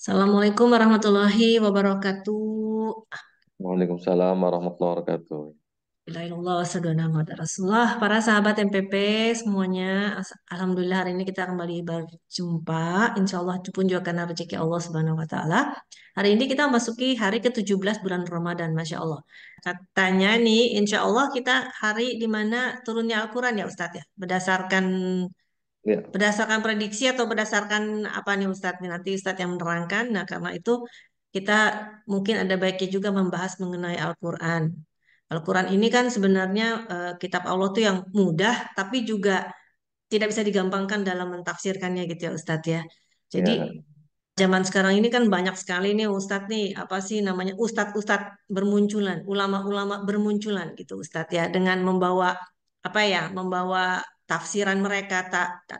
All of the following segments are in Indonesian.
Assalamualaikum warahmatullahi wabarakatuh. Waalaikumsalam warahmatullahi wabarakatuh. Bismillahirrahmanirrahim. Wassalamualaikum warahmatullahi Rasulullah. Para sahabat MPP semuanya, Alhamdulillah hari ini kita kembali berjumpa. Insya Allah itu pun juga karena rezeki Allah Subhanahu Wa Taala. Hari ini kita memasuki hari ke-17 bulan Ramadan, Masya Allah. Katanya nih, Insya Allah kita hari di mana turunnya Al-Quran ya Ustadz ya, Ya, berdasarkan prediksi atau berdasarkan apa nih Ustadz? Nanti Ustadz yang menerangkan. Nah, karena itu kita mungkin ada baiknya juga membahas mengenai Al-Quran. Al-Quran ini kan sebenarnya kitab Allah tuh yang mudah, tapi juga tidak bisa digampangkan dalam mentafsirkannya gitu ya Ustadz ya. Jadi ya, zaman sekarang ini kan banyak sekali nih Ustadz nih, apa sih namanya, Ustadz-Ustadz bermunculan, ulama-ulama bermunculan gitu Ustadz ya, dengan membawa apa ya, membawa tafsiran mereka,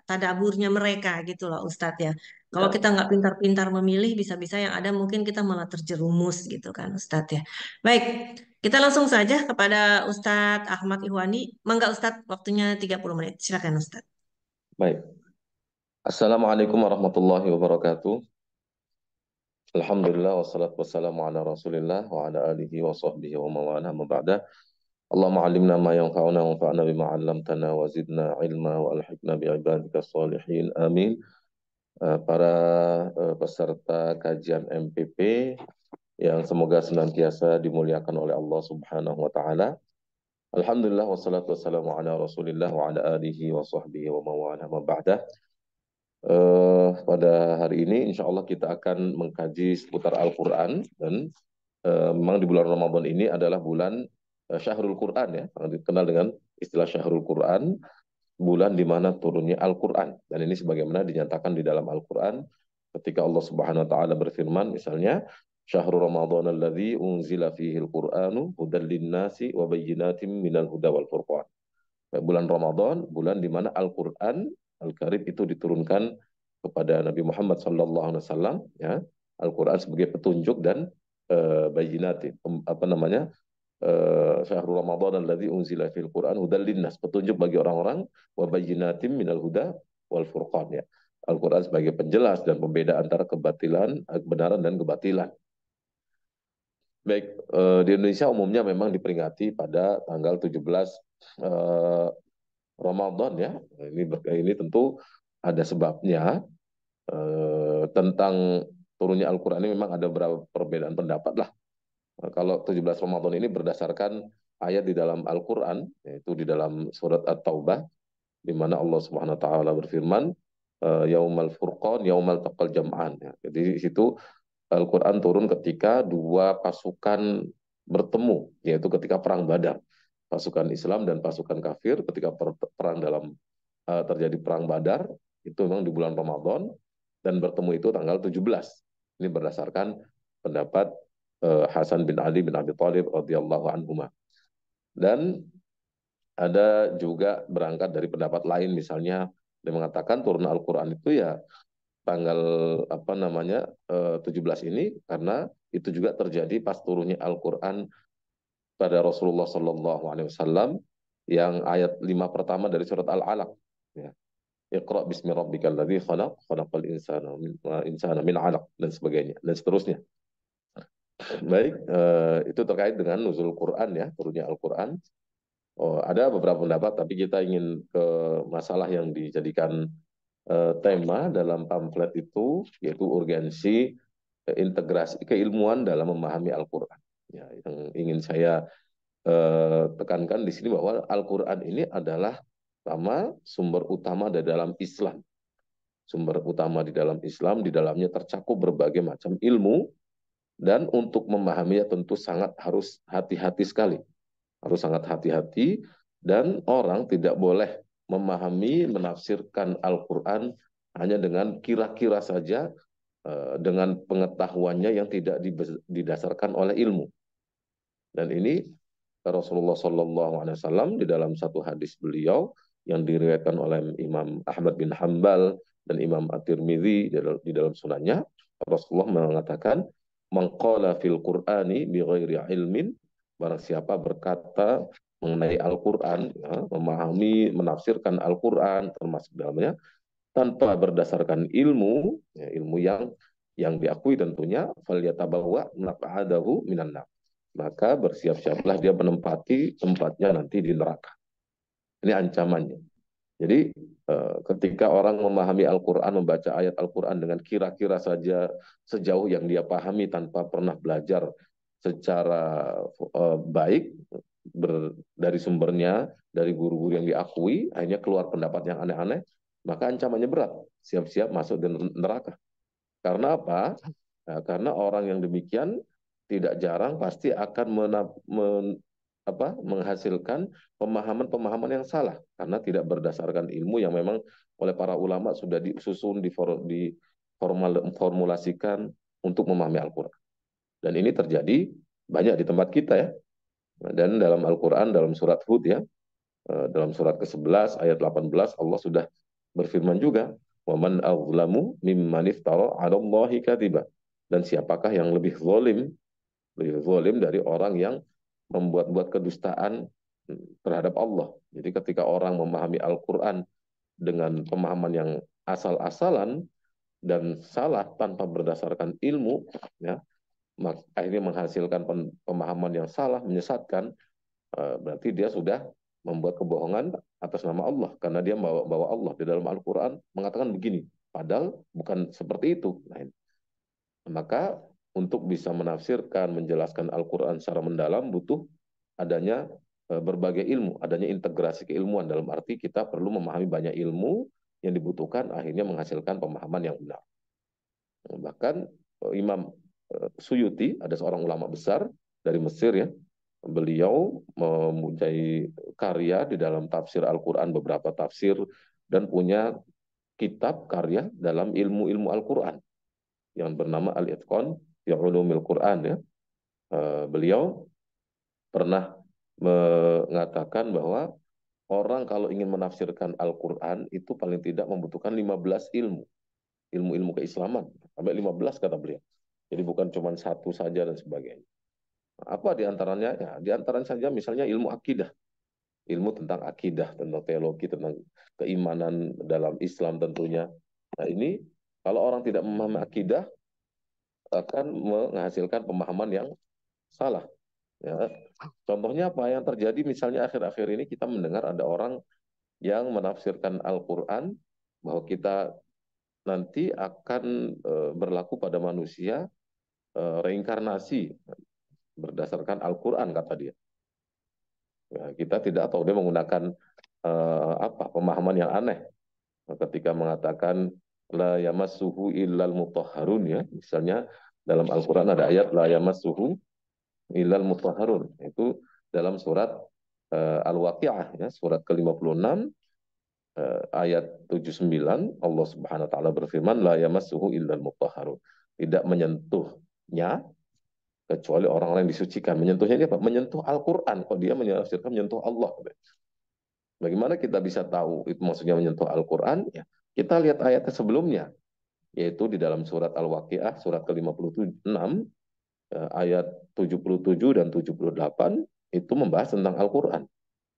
tadaburnya mereka gitu loh Ustadz ya. Kalau ya. kita nggak pintar-pintar memilih, bisa-bisa yang ada mungkin kita malah terjerumus gitu kan Ustadz ya. Baik, kita langsung saja kepada Ustadz Ahmad Ihwani. Mangga Ustadz, waktunya 30 menit. Silakan Ustadz. Baik. Assalamualaikum warahmatullahi wabarakatuh. Alhamdulillah wassalatu wassalamu ala Rasulillah wa ala alihi wa sahbihi wa mawana ma ba'da. Allahumma 'allimna ma yanfa'una wanfa'na bima 'allamtana wa zidna ilma wa alhiqna bi ibadika shalihin. Amin. Para peserta kajian MPP yang semoga senantiasa dimuliakan oleh Allah Subhanahu wa taala. Alhamdulillah wassalatu wassalamu ala Rasulillah wa ala alihi wa sahbihi wa mawana ma ba'da. Pada hari ini insya Allah kita akan mengkaji seputar Al-Quran dan memang di bulan Ramadan ini adalah bulan Syahrul Quran ya, yang dikenal dengan istilah Syahrul Quran, bulan di mana turunnya Al-Quran. Dan ini sebagaimana dinyatakan di dalam Al-Quran ketika Allah Subhanahu wa taala berfirman misalnya Syahrul Ramadan alladzi unzila fihi al-Qur'anu hudal linnasi wa bayyinatin minal huda wal furqan. Bulan Ramadan, bulan di mana Al-Quran Al-Karim itu diturunkan kepada Nabi Muhammad SAW, ya. Al-Quran sebagai petunjuk dan bayinati, apa namanya, syahrul Ramadan alladzi unzila fil Quran hudal linnas, petunjuk bagi orang-orang, wa bayyinatin minal huda wal furqan, ya. Al-Quran sebagai penjelas dan pembeda antara kebatilan, kebenaran dan kebatilan. Baik, di Indonesia umumnya memang diperingati pada tanggal 17 eh, Ramadan ya. Ini tentu ada sebabnya, tentang turunnya Al-Qur'an ini memang ada beberapa perbedaan pendapat lah. Kalau 17 Ramadan ini berdasarkan ayat di dalam Al-Qur'an, yaitu di dalam surat At-Taubah, di mana Allah Subhanahu wa taala berfirman, Yaumal Furqan, Yaumal Taqal Jam'an, ya. Jadi di situ Al-Qur'an turun ketika dua pasukan bertemu, yaitu ketika perang Badar. Pasukan Islam dan pasukan kafir ketika perang dalam, terjadi perang Badar itu memang di bulan Ramadan, dan bertemu itu tanggal 17. Ini berdasarkan pendapat Hasan bin Ali bin Abi Thalib radhiyallahu anhu. Dan ada juga berangkat dari pendapat lain, misalnya dia mengatakan turun Al-Qur'an itu ya tanggal apa namanya, 17 ini karena itu juga terjadi pas turunnya Al-Qur'an pada Rasulullah Sallallahu Alaihi Wasallam yang ayat 5 pertama dari surat Al-Alaq, ya. Iqra bismi rabbikal ladzi khalaq, khalaqal insana min 'alaq, dan sebagainya dan seterusnya. Baik, itu terkait dengan nuzul Quran ya, turunnya Al-Quran. Oh, ada beberapa pendapat, tapi kita ingin ke masalah yang dijadikan tema dalam pamflet itu, yaitu urgensi integrasi keilmuan dalam memahami Al-Quran. Ya, yang ingin saya tekankan di sini bahwa Al-Quran ini adalah sama sumber utama di dalam Islam. Sumber utama di dalam Islam, di dalamnya tercakup berbagai macam ilmu, dan untuk memahaminya tentu sangat harus hati-hati sekali. Harus sangat hati-hati, dan orang tidak boleh memahami, menafsirkan Al-Quran hanya dengan kira-kira saja, dengan pengetahuannya yang tidak didasarkan oleh ilmu. Dan ini Rasulullah SAW di dalam satu hadis beliau yang diriwayatkan oleh Imam Ahmad bin Hambal dan Imam At-Tirmidzi di dalam sunannya, Rasulullah mengatakan, "Man qala fil Qur'ani bi ghairi ilmin", barang siapa berkata mengenai Al-Qur'an, ya, memahami, menafsirkan Al-Qur'an termasuk dalamnya tanpa berdasarkan ilmu, ya, ilmu yang yang diakui tentunya, falyatabawwa maq'adahu minan nar. Maka bersiap-siaplah dia menempati tempatnya nanti di neraka. Ini ancamannya. Jadi ketika orang memahami Al-Quran, membaca ayat Al-Quran dengan kira-kira saja sejauh yang dia pahami tanpa pernah belajar secara baik dari sumbernya, dari guru-guru yang diakui, akhirnya keluar pendapat yang aneh-aneh, maka ancamannya berat. Siap-siap masuk di neraka. Karena apa? Nah, karena orang yang demikian tidak jarang pasti akan menghasilkan pemahaman-pemahaman yang salah karena tidak berdasarkan ilmu yang memang oleh para ulama sudah disusun, diformulasikan untuk memahami Al-Quran. Dan ini terjadi banyak di tempat kita ya. Dan dalam Al-Quran, dalam surat Hud ya, dalam surat ke-11 ayat 18 Allah sudah berfirman juga, "Waman azlamu mimman iftara 'ala Allahi kadziba." Dan siapakah yang lebih zalim dari orang yang membuat-buat kedustaan terhadap Allah. Jadi ketika orang memahami Al-Qur'an dengan pemahaman yang asal-asalan dan salah tanpa berdasarkan ilmu ya, akhirnya menghasilkan pemahaman yang salah, menyesatkan, berarti dia sudah membuat kebohongan atas nama Allah karena dia bawa Allah di dalam Al-Qur'an mengatakan begini, padahal bukan seperti itu. Nah, maka untuk bisa menafsirkan, menjelaskan Al-Quran secara mendalam butuh adanya berbagai ilmu, adanya integrasi keilmuan dalam arti kita perlu memahami banyak ilmu yang dibutuhkan akhirnya menghasilkan pemahaman yang benar. Bahkan Imam Suyuti, ada seorang ulama besar dari Mesir ya, beliau mempunyai karya di dalam tafsir Al-Quran, beberapa tafsir, dan punya kitab karya dalam ilmu-ilmu Al-Quran yang bernama Al-Itqan fi Ulumil Quran ya. Beliau pernah mengatakan bahwa orang kalau ingin menafsirkan Al-Quran itu paling tidak membutuhkan 15 ilmu, ilmu-ilmu keislaman, sampai 15 kata beliau. Jadi bukan cuma satu saja dan sebagainya. Apa di antaranya? Ya, di antaranya saja misalnya ilmu akidah, ilmu tentang akidah, tentang teologi, tentang keimanan dalam Islam tentunya. Nah ini kalau orang tidak memahami akidah akan menghasilkan pemahaman yang salah. Ya. Contohnya apa yang terjadi misalnya akhir-akhir ini kita mendengar ada orang yang menafsirkan Al-Quran bahwa kita nanti akan berlaku pada manusia reinkarnasi berdasarkan Al-Quran kata dia. Ya, kita tidak tahu dia menggunakan pemahaman yang aneh ketika mengatakan la yamassuhu illal mutahharun ya. Misalnya dalam Al-Quran ada ayat la yamassuhu illal mutahharun. Itu dalam surat Al-Waqi'ah ya, surat ke-56 ayat 79 Allah Subhanahu wa taala berfirman la yamassuhu illal mutahharun. Tidak menyentuhnya kecuali orang-orang yang disucikan. Menyentuhnya ini apa? Menyentuh Al-Qur'an. Kok dia menafsirkan menyentuh Allah. Bagaimana kita bisa tahu itu maksudnya menyentuh Al-Qur'an? Ya, kita lihat ayatnya sebelumnya yaitu di dalam surat Al-Waqi'ah surat ke-56 ayat 77 dan 78 itu membahas tentang Al-Quran.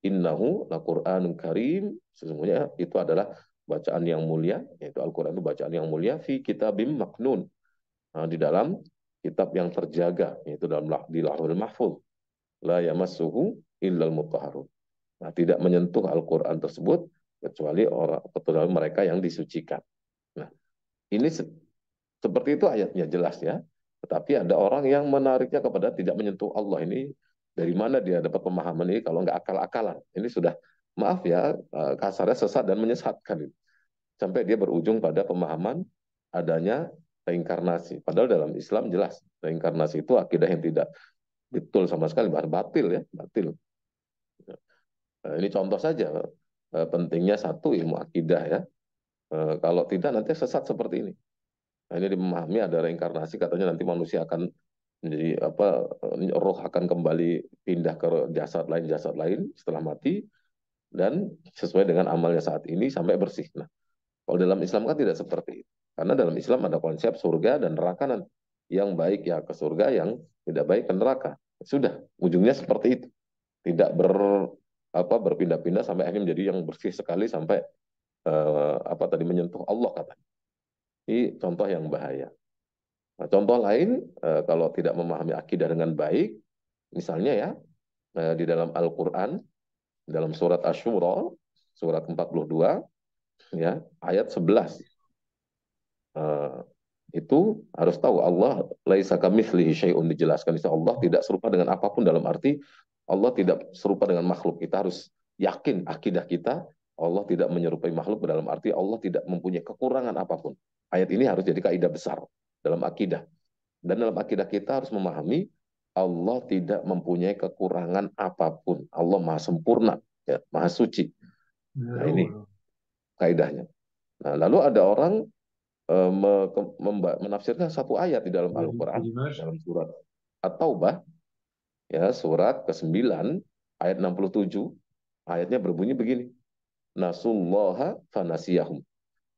Innahu laqur'anun karim, sesungguhnya itu adalah bacaan yang mulia, yaitu Al-Quran itu bacaan yang mulia, fi kitabim maknun, nah, di dalam kitab yang terjaga, yaitu di Lauhul Mahfuz. La yamassuhu illal mutahharun. Nah, tidak menyentuh Al-Quran tersebut kecuali mereka yang disucikan. Nah, ini seperti itu ayatnya jelas ya. Tetapi ada orang yang menariknya kepada tidak menyentuh Allah. Ini dari mana dia dapat pemahaman ini kalau nggak akal-akalan. Ini sudah, maaf ya, kasarnya sesat dan menyesatkan. Sampai dia berujung pada pemahaman adanya reinkarnasi. Padahal dalam Islam jelas, reinkarnasi itu akidah yang tidak betul sama sekali, bahkan batil ya, batil. Ini contoh saja pentingnya satu ilmu akidah ya. Kalau tidak nanti sesat seperti ini. Nah, ini memahami ada reinkarnasi, katanya nanti manusia akan menjadi roh akan kembali pindah ke jasad lain setelah mati dan sesuai dengan amalnya saat ini sampai bersih. Nah, kalau dalam Islam kan tidak seperti itu. Karena dalam Islam ada konsep surga dan neraka nanti. Yang baik ya ke surga, yang tidak baik ke neraka. Sudah, ujungnya seperti itu. Tidak berpindah-pindah sampai akhirnya menjadi yang bersih sekali sampai menyentuh Allah katanya. Ini contoh yang bahaya. Nah, contoh lain, kalau tidak memahami akidah dengan baik, misalnya ya, di dalam Al-Quran, dalam surat Asy-Syura, surat 42, ya, ayat 11. Eh, itu harus tahu Allah laisa kamitslihi syai'un, dijelaskan Allah tidak serupa dengan apapun, dalam arti Allah tidak serupa dengan makhluk. Kita harus yakin akidah kita Allah tidak menyerupai makhluk, dalam arti Allah tidak mempunyai kekurangan apapun. Ayat ini harus jadi kaidah besar dalam akidah. Dan dalam akidah kita harus memahami Allah tidak mempunyai kekurangan apapun. Allah Maha sempurna, ya, Maha suci. Nah, ini kaidahnya. Nah, lalu ada orang menafsirkan satu ayat di dalam Al-Quran, dalam surat At-Taubah, ya, surat ke-9, ayat 67, ayatnya berbunyi begini, Nasullaha fanasiyahum.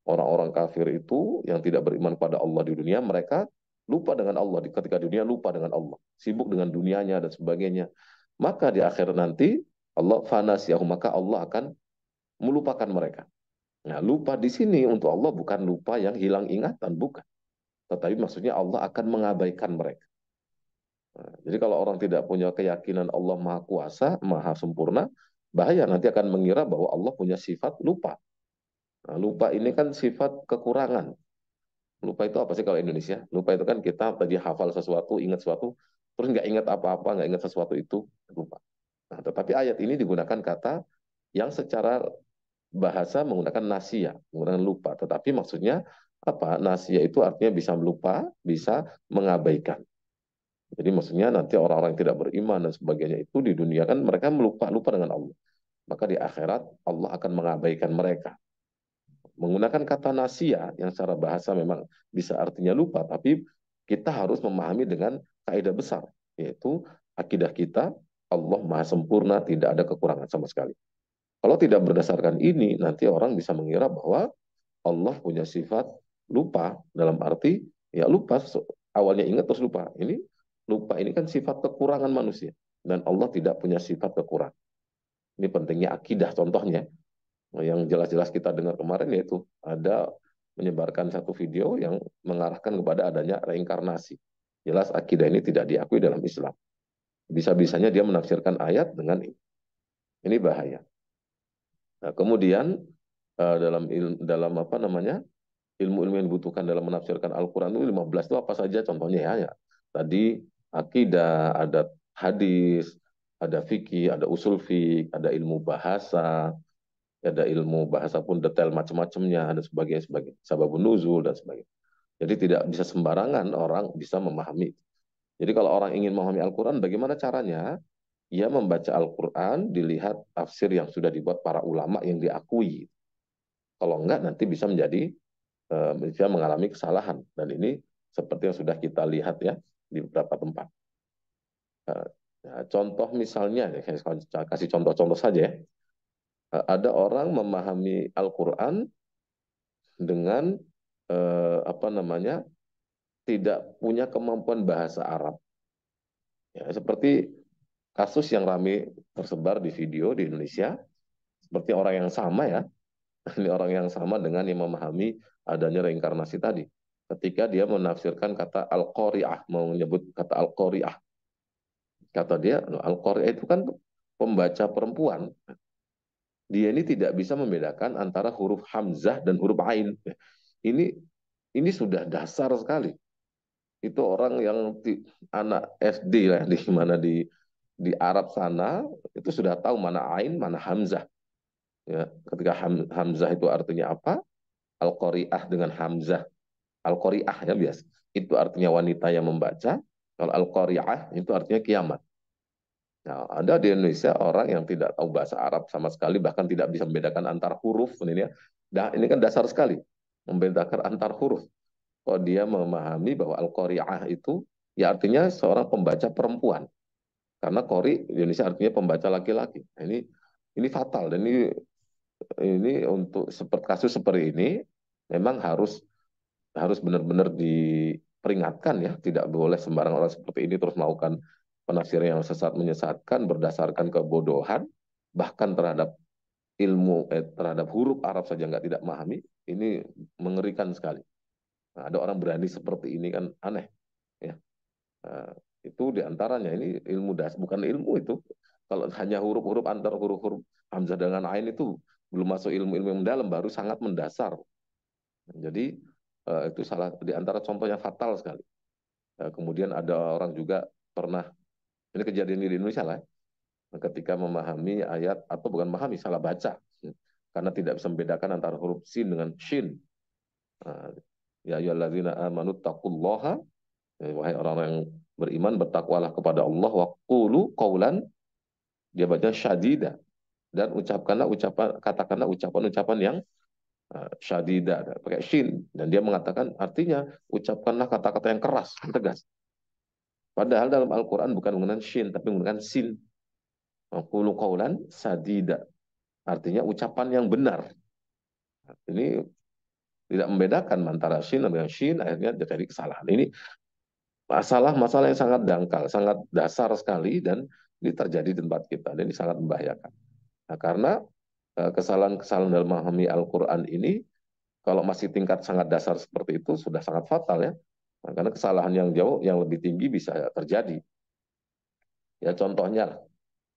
Orang-orang kafir itu yang tidak beriman pada Allah di dunia, mereka lupa dengan Allah. Ketika dunia, lupa dengan Allah. Sibuk dengan dunianya dan sebagainya. Maka di akhir nanti, Allah fanasiyahum, maka Allah akan melupakan mereka. Nah, lupa di sini untuk Allah bukan lupa yang hilang ingatan, bukan. Tetapi maksudnya Allah akan mengabaikan mereka. Nah, jadi kalau orang tidak punya keyakinan Allah Maha Kuasa, Maha Sempurna, bahaya, nanti akan mengira bahwa Allah punya sifat lupa. Nah, lupa ini kan sifat kekurangan. Lupa itu apa sih kalau Indonesia? Lupa itu kan kita tadi hafal sesuatu, ingat sesuatu, terus nggak ingat apa-apa, nggak ingat sesuatu itu, lupa. Nah, tetapi ayat ini digunakan kata yang secara bahasa menggunakan nasia, menggunakan lupa. Tetapi maksudnya apa? Nasia itu artinya bisa melupa, bisa mengabaikan. Jadi maksudnya nanti orang-orang yang tidak beriman dan sebagainya itu di dunia kan mereka lupa dengan Allah. Maka di akhirat Allah akan mengabaikan mereka. Menggunakan kata nasia yang secara bahasa memang bisa artinya lupa, tapi kita harus memahami dengan kaidah besar, yaitu akidah kita Allah Maha Sempurna, tidak ada kekurangan sama sekali. Kalau tidak berdasarkan ini, nanti orang bisa mengira bahwa Allah punya sifat lupa, dalam arti ya lupa, awalnya ingat terus lupa. Ini lupa ini kan sifat kekurangan manusia, dan Allah tidak punya sifat kekurangan. Ini pentingnya akidah. Contohnya yang jelas-jelas kita dengar kemarin, yaitu ada menyebarkan satu video yang mengarahkan kepada adanya reinkarnasi. Jelas akidah ini tidak diakui dalam Islam. Bisa-bisanya dia menafsirkan ayat dengan ini. Ini bahaya. Nah, kemudian dalam apa namanya, ilmu-ilmu yang dibutuhkan dalam menafsirkan Al-Quran itu 15 itu apa saja contohnya ya. Ya. Tadi akidah, ada hadis, ada fikih, ada usul fikih, ada ilmu bahasa, ada ilmu bahasa pun detail macam-macamnya, ada sebagainya, sebagainya. Sababun nuzul dan sebagainya. Jadi tidak bisa sembarangan orang bisa memahami. Jadi kalau orang ingin memahami Al-Quran, bagaimana caranya? Ia membaca Al-Quran, dilihat tafsir yang sudah dibuat para ulama yang diakui. Kalau enggak, nanti bisa mengalami kesalahan. Dan ini seperti yang sudah kita lihat ya di beberapa tempat. Contoh misalnya, saya kasih contoh-contoh saja ya. Ada orang memahami Al-Quran dengan apa namanya, tidak punya kemampuan bahasa Arab. Ya, seperti kasus yang ramai tersebar di video di Indonesia, seperti orang yang sama ya, ini orang yang sama dengan yang memahami adanya reinkarnasi tadi. Ketika dia menafsirkan kata Al-Qari'ah, mau menyebut kata Al-Qari'ah. Kata dia, Al-Qari'ah itu kan pembaca perempuan. Dia ini tidak bisa membedakan antara huruf Hamzah dan huruf Ain. Ini ini sudah dasar sekali. Itu orang yang anak SD lah, di mana di Arab sana itu sudah tahu mana Ain, mana Hamzah. Ya, ketika Hamzah itu artinya apa? Al-Qari'ah dengan Hamzah. Al-Qari'ah ya biasa. Itu artinya wanita yang membaca. Kalau Al-Qari'ah itu artinya kiamat. Nah, ada di Indonesia orang yang tidak tahu bahasa Arab sama sekali, bahkan tidak bisa membedakan antar huruf. Ini ya. Ini kan dasar sekali, membedakan antar huruf. Kalau dia memahami bahwa Al-Qari'ah itu ya artinya seorang pembaca perempuan. Karena Qari di Indonesia artinya pembaca laki-laki. Nah, ini fatal, dan ini untuk seperti kasus seperti ini memang harus harus benar-benar diperingatkan ya, tidak boleh sembarang orang seperti ini terus melakukan penafsiran yang sesat menyesatkan berdasarkan kebodohan, bahkan terhadap terhadap huruf Arab saja nggak tidak memahami. Ini mengerikan sekali. Nah, ada orang berani seperti ini kan aneh, ya. Nah, itu diantaranya ini ilmu bukan ilmu itu. Kalau hanya huruf-huruf antar huruf-huruf hamzah dengan ain itu belum masuk ilmu-ilmu yang mendalam, baru sangat mendasar. Jadi itu salah di antara contoh yang fatal sekali. Kemudian ada orang juga pernah, ini kejadian di Indonesia lah, ketika memahami ayat atau bukan memahami, salah baca, karena tidak bisa membedakan antara huruf sin dengan shin. Nah, ya ayyuhalladzina amanu taqullaha, wahai orang yang beriman bertakwalah kepada Allah, wa qulu qaulan, dia baca syadida, dan ucapkanlah ucapan, katakanlah ucapan-ucapan yang syadida pakai shin, dan dia mengatakan artinya ucapkanlah kata-kata yang keras, tegas. Padahal dalam Al-Qur'an bukan menggunakan shin tapi menggunakan sin. Qulu qaulan sadida, artinya ucapan yang benar. Ini tidak membedakan antara shin dengan shin, akhirnya jadi kesalahan. Ini masalah-masalah yang sangat dangkal, sangat dasar sekali, dan ini terjadi di tempat kita, dan ini sangat membahayakan. Nah, karena kesalahan-kesalahan dalam memahami Al-Quran ini, kalau masih tingkat sangat dasar seperti itu, sudah sangat fatal ya. Nah, karena kesalahan yang jauh, yang lebih tinggi bisa terjadi. Ya contohnya,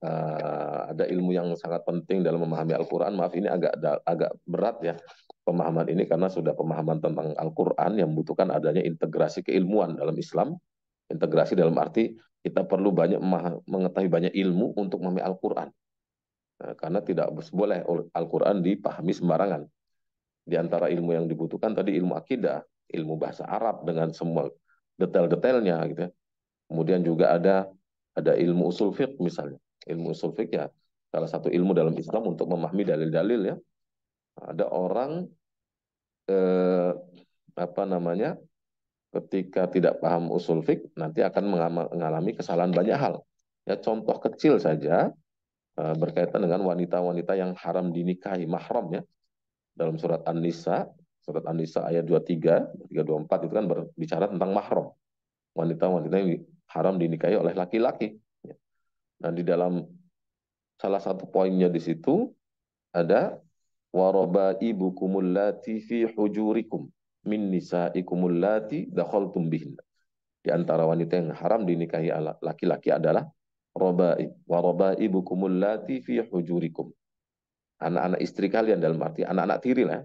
ada ilmu yang sangat penting dalam memahami Al-Quran. Maaf, ini agak berat ya pemahaman ini, karena sudah pemahaman tentang Al-Quran yang membutuhkan adanya integrasi keilmuan dalam Islam. Integrasi dalam arti kita perlu banyak mengetahui banyak ilmu untuk memahami Al-Quran. Nah, karena tidak boleh Al-Quran dipahami sembarangan. Di antara ilmu yang dibutuhkan tadi ilmu akidah, ilmu bahasa Arab dengan semua detail-detailnya gitu ya. Kemudian juga ada ilmu usul fiqh misalnya. Ilmu usul fiqh ya salah satu ilmu dalam Islam untuk memahami dalil-dalil ya. Ada orang eh, apa namanya, ketika tidak paham usul fiqh nanti akan mengalami kesalahan banyak hal. Ya contoh kecil saja berkaitan dengan wanita-wanita yang haram dinikahi, mahram ya. Dalam surat An-Nisa ayat 23, 324 itu kan berbicara tentang mahram. Wanita-wanita yang haram dinikahi oleh laki-laki. Dan di dalam salah satu poinnya di situ ada warabaibukumul lati fi hujurikum min nisaikumul lati dakhaltum bihin. Di antara wanita yang haram dinikahi laki-laki adalah rabaib. Warabaibukumul lati fi hujurikum. Anak-anak istri kalian, dalam arti anak-anak tiri lah.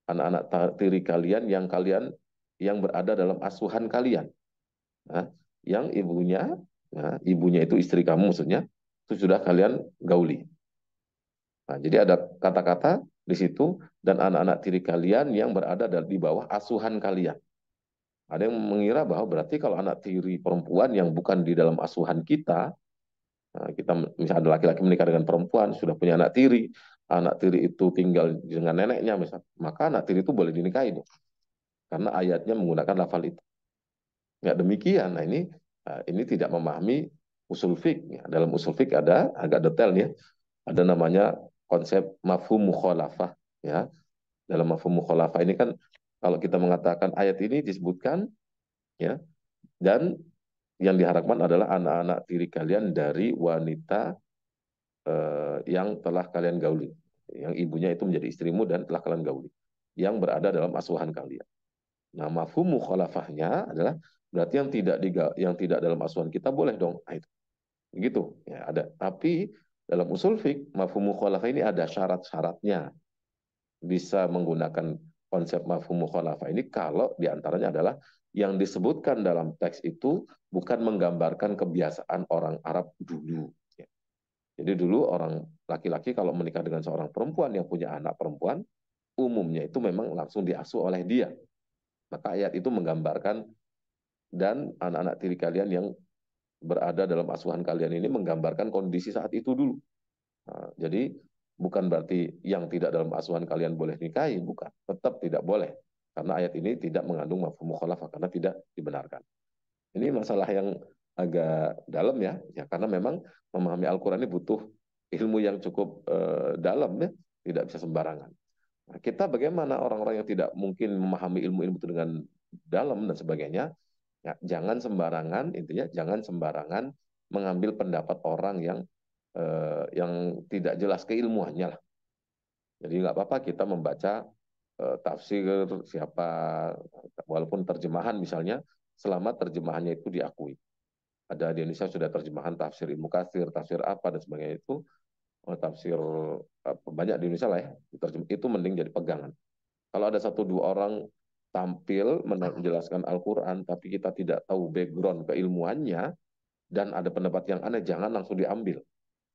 Anak-anak tiri kalian yang berada dalam asuhan kalian. Nah, yang ibunya, nah, ibunya itu istri kamu maksudnya, itu sudah kalian gauli. Nah, jadi ada kata-kata di situ, dan anak-anak tiri kalian yang berada di bawah asuhan kalian. Ada yang mengira bahwa berarti kalau anak tiri perempuan yang bukan di dalam asuhan kita, nah, kita misalnya ada laki-laki menikah dengan perempuan, sudah punya anak tiri itu tinggal dengan neneknya misalnya, maka anak tiri itu boleh dinikahi, karena ayatnya menggunakan lafal itu. Nggak demikian. Nah, ini tidak memahami usul fiqh. Ya. Dalam usul fiqh ada agak detail ya. Ada namanya konsep mafhum mukhalafah ya. Dalam mafhum mukhalafah ini kan kalau kita mengatakan ayat ini disebutkan ya, dan yang diharapkan adalah anak-anak tiri kalian dari wanita yang telah kalian gauli, yang ibunya itu menjadi istrimu dan telah kalian gauli, yang berada dalam asuhan kalian. Nah, mafhum mukhalafahnya adalah berarti yang tidak dalam asuhan kita boleh dong. Nah, itu. Begitu. Ya, ada. Tapi dalam usul fiqh, mafhum mukhalafah ini ada syarat-syaratnya. Bisa menggunakan konsep mafhum mukhalafah ini kalau diantaranya adalah yang disebutkan dalam teks itu bukan menggambarkan kebiasaan orang Arab dulu. Ya. Jadi dulu orang laki-laki kalau menikah dengan seorang perempuan yang punya anak perempuan, umumnya itu memang langsung diasuh oleh dia. Maka ayat itu menggambarkan, dan anak-anak tiri kalian yang berada dalam asuhan kalian ini menggambarkan kondisi saat itu dulu. Nah, jadi bukan berarti yang tidak dalam asuhan kalian boleh nikahi, bukan. Tetap tidak boleh. Karena ayat ini tidak mengandung mafhum mukhalafah, karena tidak dibenarkan. Ini masalah yang agak dalam ya karena memang memahami Al-Quran ini butuh ilmu yang cukup dalam ya, tidak bisa sembarangan. Nah, kita bagaimana orang-orang yang tidak mungkin memahami ilmu-ilmu itu dengan dalam dan sebagainya, ya, jangan sembarangan, intinya jangan sembarangan mengambil pendapat orang yang tidak jelas keilmuannya lah. Jadi nggak apa-apa kita membaca tafsir siapa, walaupun terjemahan misalnya, selama terjemahannya itu diakui. Ada di Indonesia sudah terjemahan tafsir Ibnu Katsir, tafsir apa dan sebagainya itu, tafsir banyak di Indonesia lah ya, itu mending jadi pegangan. Kalau ada satu dua orang tampil menjelaskan Al-Quran, tapi kita tidak tahu background keilmuannya, dan ada pendapat yang aneh, jangan langsung diambil.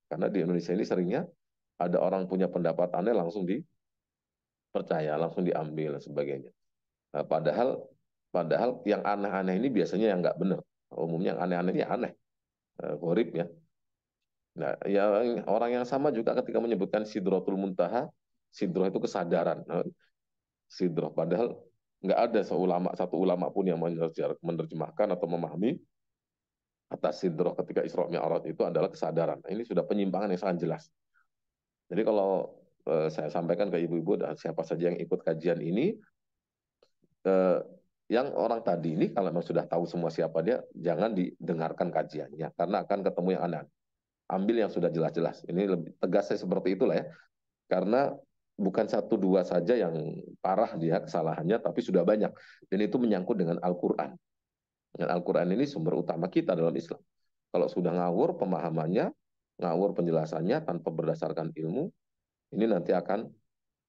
Karena di Indonesia ini seringnya ada orang punya pendapat aneh langsung dipercaya, langsung diambil dan sebagainya. Nah, padahal yang aneh-aneh ini biasanya yang nggak benar. Umumnya yang aneh-aneh ini aneh, gorib ya. Nah, yang orang yang sama juga ketika menyebutkan Sidratul Muntaha, sidroh itu kesadaran. Nah, sidroh padahal nggak ada satu ulama pun yang menerjemahkan atau memahami atas sidroh ketika Isra Mi'raj itu adalah kesadaran. Nah, ini sudah penyimpangan yang sangat jelas. Jadi kalau saya sampaikan ke ibu-ibu dan siapa saja yang ikut kajian ini, eh, yang orang tadi ini kalau memang sudah tahu semua siapa dia, jangan didengarkan kajiannya karena akan ketemu yang aneh. Ambil yang sudah jelas-jelas. Ini lebih tegasnya seperti itulah ya. Karena bukan satu dua saja yang parah dia kesalahannya, tapi sudah banyak. Dan itu menyangkut dengan Al-Quran. Dan Al-Quran ini sumber utama kita dalam Islam. Kalau sudah ngawur pemahamannya, ngawur penjelasannya tanpa berdasarkan ilmu, ini nanti akan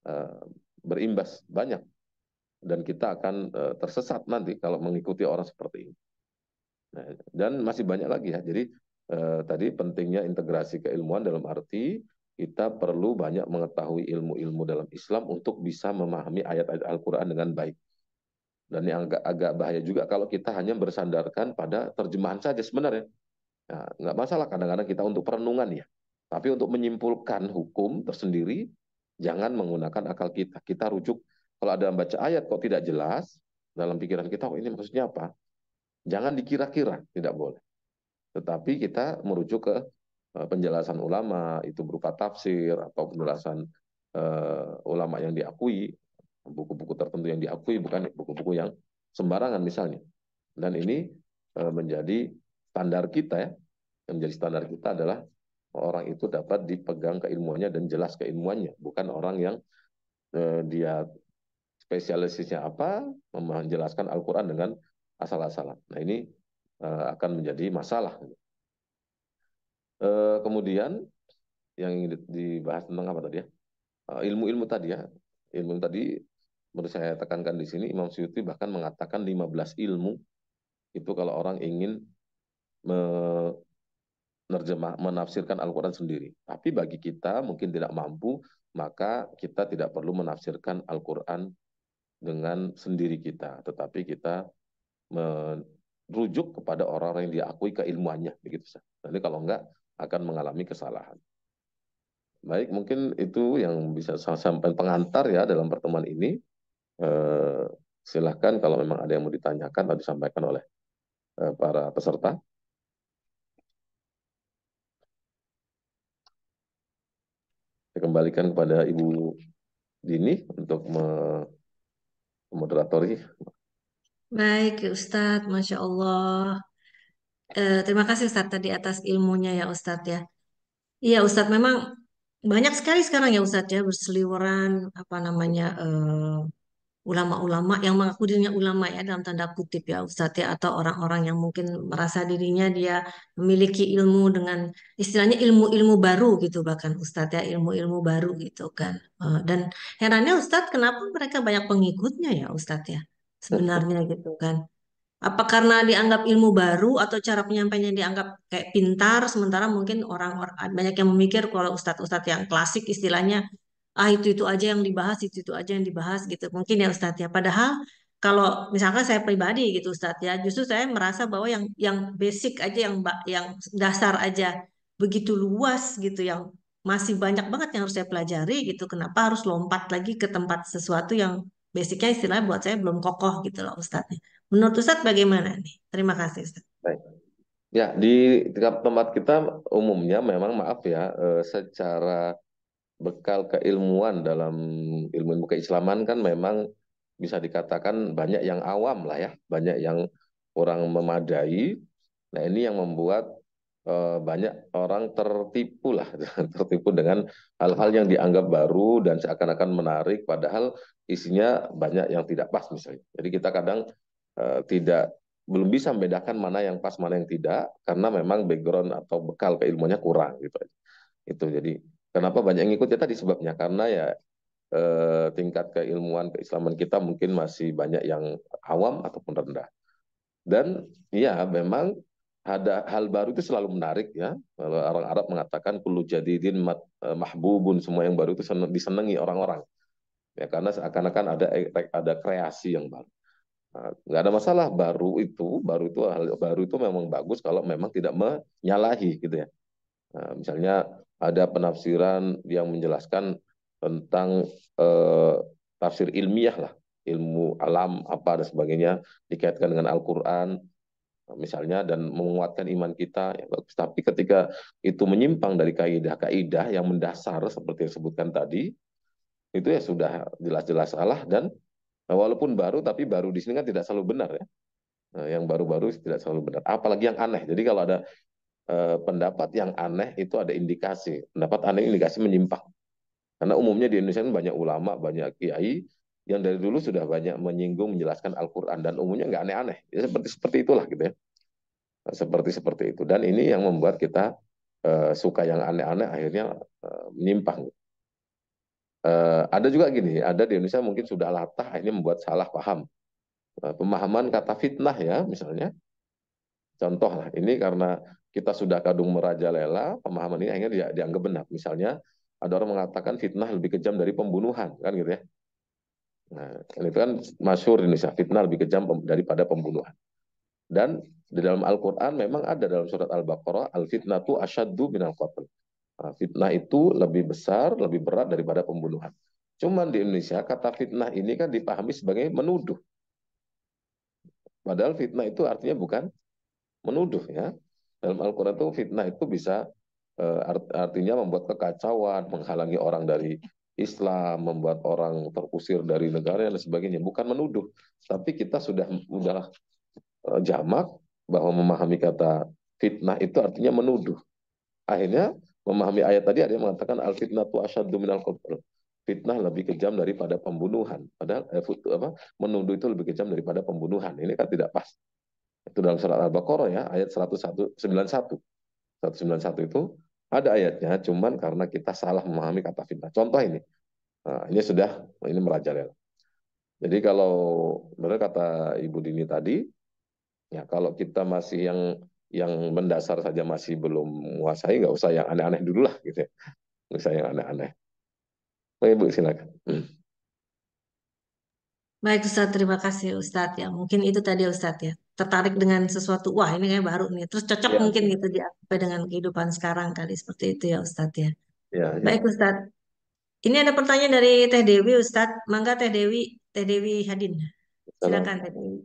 uh, berimbas banyak. Dan kita akan tersesat nanti kalau mengikuti orang seperti ini. Nah, dan masih banyak lagi ya. Jadi tadi pentingnya integrasi keilmuan dalam arti kita perlu banyak mengetahui ilmu-ilmu dalam Islam untuk bisa memahami ayat-ayat Al-Quran dengan baik. Dan yang agak bahaya juga kalau kita hanya bersandarkan pada terjemahan saja sebenarnya. Nah, nggak masalah kadang-kadang kita untuk perenungan ya. Tapi untuk menyimpulkan hukum tersendiri, jangan menggunakan akal kita. Kita rujuk, kalau ada baca ayat kok tidak jelas, dalam pikiran kita, oh ini maksudnya apa? Jangan dikira-kira, tidak boleh. Tetapi kita merujuk ke penjelasan ulama, itu berupa tafsir atau penjelasan ulama yang diakui, buku-buku tertentu yang diakui, bukan buku-buku yang sembarangan misalnya. Dan ini menjadi standar kita ya. Yang menjadi standar kita adalah orang itu dapat dipegang keilmuannya dan jelas keilmuannya, bukan orang yang dia spesialisnya apa, menjelaskan Al-Quran dengan asal-asalan. Nah ini akan menjadi masalah. Kemudian yang ingin dibahas tentang apa tadi ya? Ilmu-ilmu tadi ya. Ilmu tadi menurut saya tekankan di sini Imam Suyuti bahkan mengatakan 15 ilmu itu kalau orang ingin menerjemah menafsirkan Al-Quran sendiri. Tapi bagi kita mungkin tidak mampu, maka kita tidak perlu menafsirkan Al-Quran dengan sendiri kita, tetapi kita merujuk kepada orang-orang yang diakui keilmuannya begitu. Nanti kalau enggak akan mengalami kesalahan. Baik, mungkin itu yang bisa saya sampaikan pengantar ya dalam pertemuan ini. Eh, Silahkan kalau memang ada yang mau ditanyakan atau disampaikan oleh para peserta. Saya kembalikan kepada Ibu Dini untuk memoderatori. Baik, Ustadz, Masya Allah. Terima kasih Ustadz tadi atas ilmunya ya Ustadz ya. Iya Ustadz, memang banyak sekali sekarang ya Ustadz ya berseliweran apa namanya ulama-ulama yang mengaku dirinya ulama ya dalam tanda kutip ya Ustadz ya, atau orang-orang yang mungkin merasa dirinya dia memiliki ilmu dengan istilahnya ilmu-ilmu baru gitu bahkan Ustadz ya, ilmu-ilmu baru gitu kan. Dan herannya Ustadz, kenapa mereka banyak pengikutnya ya Ustadz ya sebenarnya gitu kan. Apa karena dianggap ilmu baru atau cara penyampaiannya dianggap kayak pintar, sementara mungkin orang-orang banyak yang memikir kalau ustadz-ustadz yang klasik istilahnya, ah itu aja yang dibahas, itu aja yang dibahas gitu. Mungkin ya Ustadz ya. Padahal kalau misalkan saya pribadi gitu Ustadz ya, justru saya merasa bahwa yang basic aja, yang dasar aja begitu luas gitu, yang masih banyak banget yang harus saya pelajari gitu. Kenapa harus lompat lagi ke tempat sesuatu yang basicnya istilahnya buat saya belum kokoh gitu loh Ustadz. Menurut Ustadz bagaimana nih? Terima kasih Ustadz. Baik. Ya, di tempat kita umumnya memang maaf ya, secara bekal keilmuan dalam ilmu-ilmu keislaman kan memang bisa dikatakan banyak yang awam lah ya, banyak yang kurang memadai. Nah, ini yang membuat banyak orang tertipu lah, tertipu dengan hal-hal yang dianggap baru dan seakan-akan menarik, padahal isinya banyak yang tidak pas misalnya. Jadi kita kadang tidak belum bisa membedakan mana yang pas, mana yang tidak, karena memang background atau bekal keilmuannya kurang gitu. Itu jadi kenapa banyak yang ikut ya tadi sebabnya karena ya tingkat keilmuan keislaman kita mungkin masih banyak yang awam ataupun rendah. Dan ya memang ada hal baru itu selalu menarik ya. Kalau orang Arab mengatakan kullu jadidin mahbubun, semua yang baru itu disenangi orang-orang. Ya karena seakan-akan ada kreasi yang baru. Nah, nggak ada masalah baru itu hal baru itu memang bagus kalau memang tidak menyalahi gitu ya. Nah, misalnya ada penafsiran yang menjelaskan tentang eh, tafsir ilmiah lah, ilmu alam apa dan sebagainya dikaitkan dengan Al-Quran misalnya dan menguatkan iman kita ya bagus. Tapi ketika itu menyimpang dari kaidah-kaidah yang mendasar seperti yang disebutkan tadi, itu ya sudah jelas-jelas salah dan walaupun baru tapi baru di sini kan tidak selalu benar ya. Nah, yang baru-baru tidak selalu benar. Apalagi yang aneh. Jadi kalau ada pendapat yang aneh itu ada indikasi. Pendapat aneh indikasi menyimpang. Karena umumnya di Indonesia kan banyak ulama, banyak kiai yang dari dulu sudah banyak menyinggung, menjelaskan Al-Quran dan umumnya nggak aneh-aneh. Ya, seperti seperti itulah gitu ya. Seperti itu. Dan ini yang membuat kita suka yang aneh-aneh akhirnya menyimpang. Ada juga gini, ada di Indonesia mungkin sudah latah ini membuat salah paham. Pemahaman kata fitnah ya misalnya. Contoh lah, ini karena kita sudah kadung merajalela, pemahaman ini akhirnya dianggap benar. Misalnya ada orang mengatakan fitnah lebih kejam dari pembunuhan, kan gitu ya. Nah, itu kan masyhur di Indonesia, fitnah lebih kejam daripada pembunuhan. Dan di dalam Al-Quran memang ada dalam surat Al-Baqarah, al-fitnatu asyaddu minal qatl. Nah, fitnah itu lebih besar, lebih berat daripada pembunuhan. Cuman di Indonesia kata fitnah ini kan dipahami sebagai menuduh. Padahal fitnah itu artinya bukan menuduh ya. Dalam Al-Quran itu fitnah itu bisa artinya membuat kekacauan, menghalangi orang dari Islam, membuat orang terusir dari negara dan sebagainya. Bukan menuduh, tapi kita sudah jamak bahwa memahami kata fitnah itu artinya menuduh. Akhirnya memahami ayat tadi ada yang mengatakan al fitnatu asyaddu minal qatl. Fitnah lebih kejam daripada pembunuhan. Padahal menuduh itu lebih kejam daripada pembunuhan. Ini kan tidak pas. Itu dalam surat Al-Baqarah ya, ayat 191. 191 itu ada ayatnya, cuman karena kita salah memahami kata fitnah. Contoh ini, nah, ini merajalela. Jadi kalau benar kata Ibu Dini tadi, ya kalau kita masih yang mendasar saja masih belum menguasai, nggak usah yang aneh-aneh dulu lah gitu ya. Nggak usah yang aneh-aneh. Oh, Ibu silakan. Baik Ustadz, terima kasih Ustadz ya. Mungkin itu tadi Ustadz ya. Tertarik dengan sesuatu, wah ini kayak baru nih. Terus cocok Ya, mungkin gitu diapa dengan kehidupan sekarang kali seperti itu ya Ustadz ya. ya, Baik ya. Ustadz, ini ada pertanyaan dari Teh Dewi Ustadz. Mangga Teh Dewi Hadin. Salam. Silakan Teh Dewi.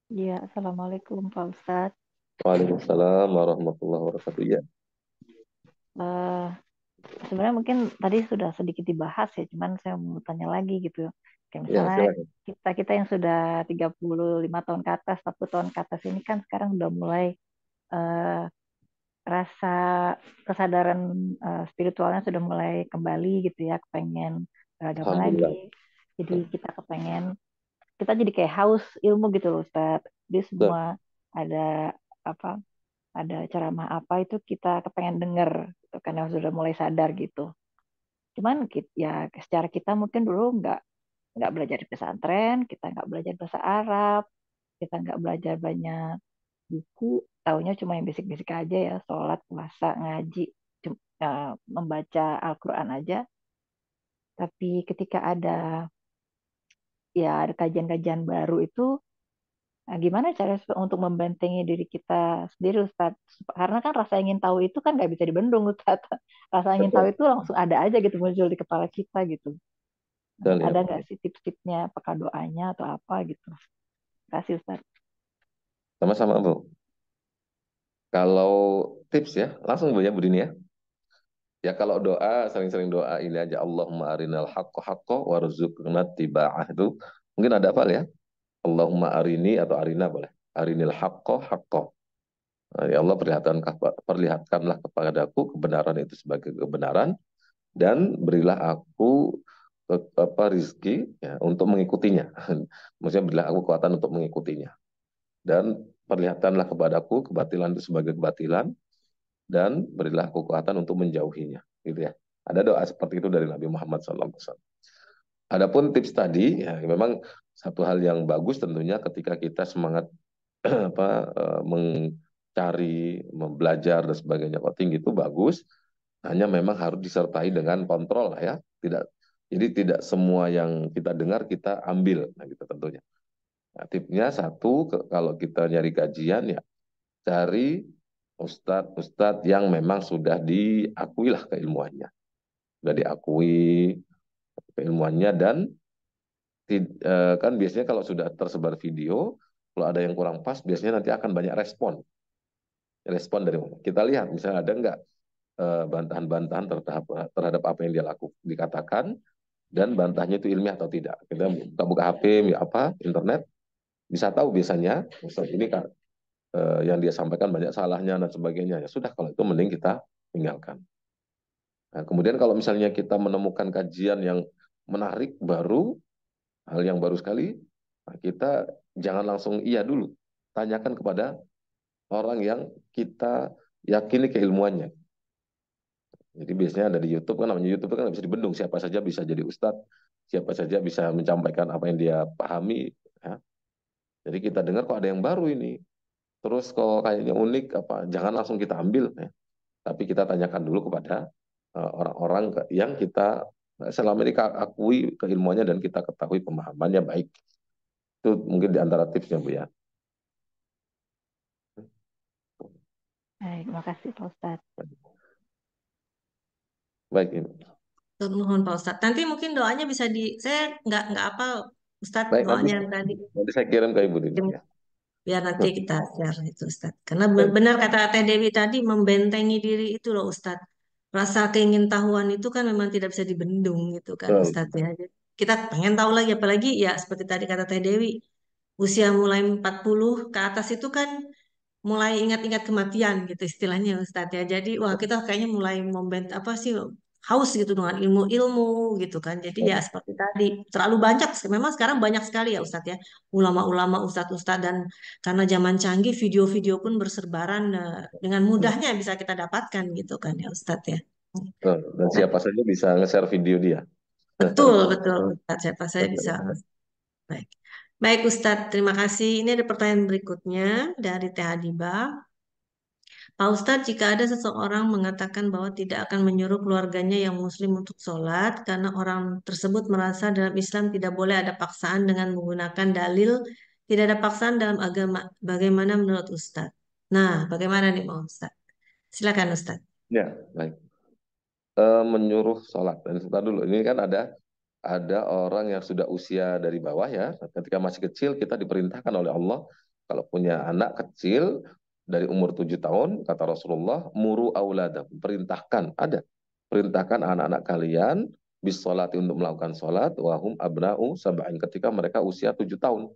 Iya, Assalamualaikum Pak Ustadz. Waalaikumsalam warahmatullahi wabarakatuh. Ya, Eh, Sebenarnya mungkin tadi sudah sedikit dibahas ya, cuman saya mau tanya lagi gitu. Kayak ya misalnya silakan. kita yang sudah 35 tahun ke atas, 40 tahun ke atas ini kan sekarang udah mulai eh, rasa kesadaran spiritualnya sudah mulai kembali gitu ya, kepengen beragama Alhamdulillah. lagi. Jadi kita jadi kayak haus ilmu gitu loh Ustadz. Jadi Betul. semua ada apa ada ceramah apa itu kita kepengen denger gitu, karena sudah mulai sadar gitu. Cuman ya secara kita mungkin dulu nggak belajar di pesantren, kita nggak belajar bahasa Arab, kita nggak belajar banyak buku, taunya cuma yang basic-basic aja ya, sholat, puasa, ngaji, membaca Al-Quran aja. Tapi ketika ada kajian-kajian baru itu, nah, gimana cara untuk membentengi diri kita sendiri, Ustaz? Karena kan rasa ingin tahu itu kan nggak bisa dibendung, Ustaz. Rasa ingin tahu Betul. itu langsung ada aja gitu muncul di kepala kita gitu. Nah, Dan ya ada nggak betul. sih tips-tipsnya, apakah doanya atau apa gitu? Terima kasih, Ustaz. Sama-sama Bu. Kalau tips ya, langsung Bu ya Bu Dini ya. Ya kalau doa, sering-sering doa ini aja. Allahumma arinal haqqo haqqo warzuqna tiba'ah itu. Mungkin ada apa ya? Allahumma arini atau arina boleh. Arinil haqqo haqqo. Ya Allah, perlihatkanlah kepadaku kebenaran itu sebagai kebenaran, dan berilah aku rizki ya, untuk mengikutinya. Maksudnya berilah aku kekuatan untuk mengikutinya. Dan perlihatkanlah kepadaku kebatilan itu sebagai kebatilan, dan berilah aku kekuatan untuk menjauhinya. Gitu ya. Ada doa seperti itu dari Nabi Muhammad SAW. Adapun tips tadi, ya memang satu hal yang bagus tentunya ketika kita semangat mencari, belajar dan sebagainya kok tinggi itu bagus. Hanya memang harus disertai dengan kontrol lah ya. Jadi tidak semua yang kita dengar kita ambil, nah gitu tentunya. Nah, tipsnya satu, kalau kita nyari kajian ya cari ustadz-ustadz yang memang sudah diakui lah keilmuannya, sudah diakui keilmuannya, dan kan biasanya kalau sudah tersebar video, kalau ada yang kurang pas biasanya nanti akan banyak respon dari mana. Kita lihat misalnya ada nggak bantahan-bantahan terhadap apa yang dia dikatakan, dan bantahnya itu ilmiah atau tidak. Kita buka HP, internet, bisa tahu biasanya Ustaz ini yang dia sampaikan banyak salahnya dan sebagainya. Ya sudah, kalau itu mending kita tinggalkan. Nah, kemudian kalau misalnya kita menemukan kajian yang menarik, hal yang baru sekali, nah kita jangan langsung iya dulu. Tanyakan kepada orang yang kita yakini keilmuannya. Jadi biasanya ada di YouTube, kan namanya YouTube kan bisa dibendung, siapa saja bisa jadi ustadz, siapa saja bisa menyampaikan apa yang dia pahami. Ya. Jadi kita dengar kok ada yang baru ini, terus kok kayaknya unik, jangan langsung kita ambil, ya. Tapi kita tanyakan dulu kepada orang-orang yang kita selama ini akui keilmuannya dan kita ketahui pemahamannya baik. Itu mungkin di antara tipsnya, Bu ya. Baik, terima kasih Pak Ustadz. Baik, ini. Mohon Pak Ustadz. Nanti mungkin doanya bisa saya nggak apa Ustadz Baik, doanya yang tadi. nanti saya kirim ke Ibu Dini. Ya. Biar nanti kita share itu Ustadz. Karena Baik. benar kata Teh Dewi tadi, membentengi diri itu loh Ustadz. Rasa keingintahuan itu kan memang tidak bisa dibendung gitu kan Ustadz ya. Jadi kita pengen tahu lagi, apalagi ya seperti tadi kata Teh Dewi, usia mulai 40 ke atas itu kan mulai ingat-ingat kematian gitu istilahnya Ustadz ya. Jadi wah kita kayaknya mulai apa sih, haus gitu dengan ilmu-ilmu gitu kan. Jadi ya seperti tadi, terlalu banyak. Memang sekarang banyak sekali ya Ustadz ya, ulama-ulama, ustadz-ustadz, dan karena zaman canggih video-video pun berserbaran, dengan mudahnya bisa kita dapatkan gitu kan ya Ustadz ya. Dan siapa saja bisa nge-share video dia. Betul, betul Ustadz. Siapa saya bisa. Baik. Baik Ustadz, terima kasih. Ini ada pertanyaan berikutnya dari Teh Hadibah. Pak Ustadz, jika ada seseorang mengatakan bahwa tidak akan menyuruh keluarganya yang muslim untuk sholat karena orang tersebut merasa dalam Islam tidak boleh ada paksaan dengan menggunakan dalil tidak ada paksaan dalam agama, bagaimana menurut Ustadz? Nah, bagaimana nih Pak Ustadz? Silakan Ustadz. Ya, baik. Menyuruh sholat. Dan sebentar dulu, ini kan ada orang yang sudah usia dari bawah ya. Ketika masih kecil kita diperintahkan oleh Allah, kalau punya anak kecil dari umur 7 tahun, kata Rasulullah, muru auladakum, perintahkan anak-anak kalian bis sholati, untuk melakukan sholat, wahum abna'u sab'in, ketika mereka usia 7 tahun.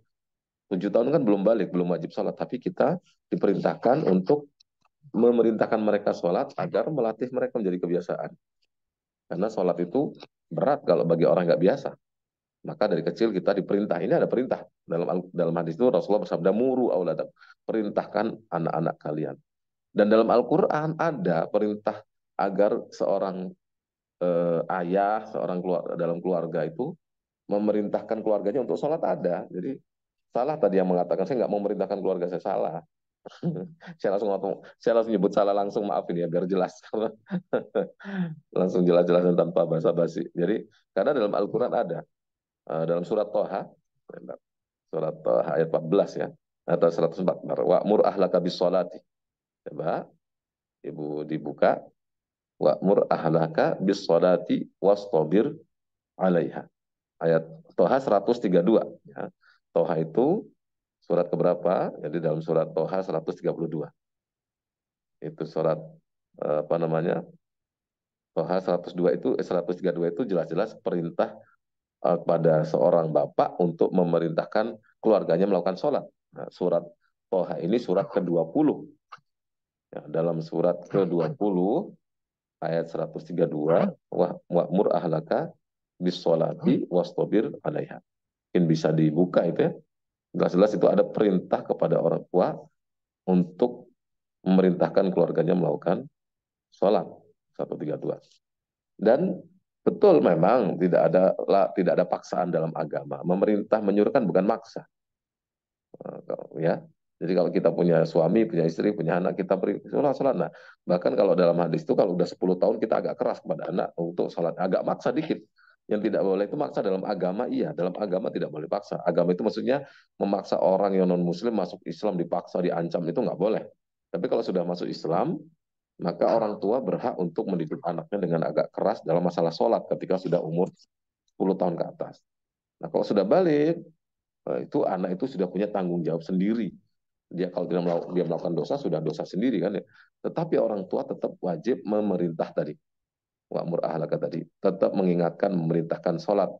7 tahun kan belum balik, belum wajib sholat, tapi kita diperintahkan untuk memerintahkan mereka sholat agar melatih mereka menjadi kebiasaan. Karena sholat itu berat kalau bagi orang nggak biasa. Maka dari kecil kita diperintah. Ini ada perintah. Dalam hadis itu Rasulullah bersabda, muru auladak, perintahkan anak-anak kalian. Dan dalam Al-Quran ada perintah agar seorang ayah, dalam keluarga itu memerintahkan keluarganya untuk sholat, ada. Jadi salah tadi yang mengatakan, saya nggak mau memerintahkan keluarga saya, salah. Saya langsung nyebut salah langsung, maaf ini ya, biar jelas. Langsung jelas-jelas dan tanpa basa-basi. Jadi karena dalam Al-Quran ada, dalam surat Toha, ayat 14 ya, atau 104, wa'mur ahlaka bis sholati. Coba Ibu dibuka, wa'mur ahlaka bis sholati wastabir alaiha. Ayat Toha 132. Ya. Toha itu surat keberapa? Jadi dalam surat Toha 132. Itu surat apa namanya? Toha 132 itu jelas-jelas perintah kepada seorang bapak untuk memerintahkan keluarganya melakukan sholat. Nah, surat Toha ini surat ke-20. Ya, dalam surat ke-20 ayat 132, wa'mur ahlaka bis-sholati wastabir 'alaiha. Mungkin bisa dibuka itu ya. Jelas-jelas itu ada perintah kepada orang tua untuk memerintahkan keluarganya melakukan sholat. 132. Dan betul memang tidak ada paksaan dalam agama. Memerintah menyuruhkan bukan maksa. Ya. Jadi kalau kita punya suami, punya istri, punya anak, kita beri sholat, sholat. Nah, bahkan kalau dalam hadis itu kalau udah 10 tahun kita agak keras kepada anak untuk sholat, agak maksa dikit. Yang tidak boleh itu maksa dalam agama, iya. Dalam agama tidak boleh paksa. Agama itu maksudnya memaksa orang yang non-muslim masuk Islam, dipaksa, diancam, itu nggak boleh. Tapi kalau sudah masuk Islam, maka orang tua berhak untuk mendidik anaknya dengan agak keras dalam masalah sholat ketika sudah umur 10 tahun ke atas. Nah, kalau sudah balik, itu anak itu sudah punya tanggung jawab sendiri. Dia kalau dia melakukan dosa, sudah dosa sendiri kan ya. Tetapi orang tua tetap wajib memerintah tadi. Wa'mur ahlaka tadi. Tetap mengingatkan, memerintahkan sholat.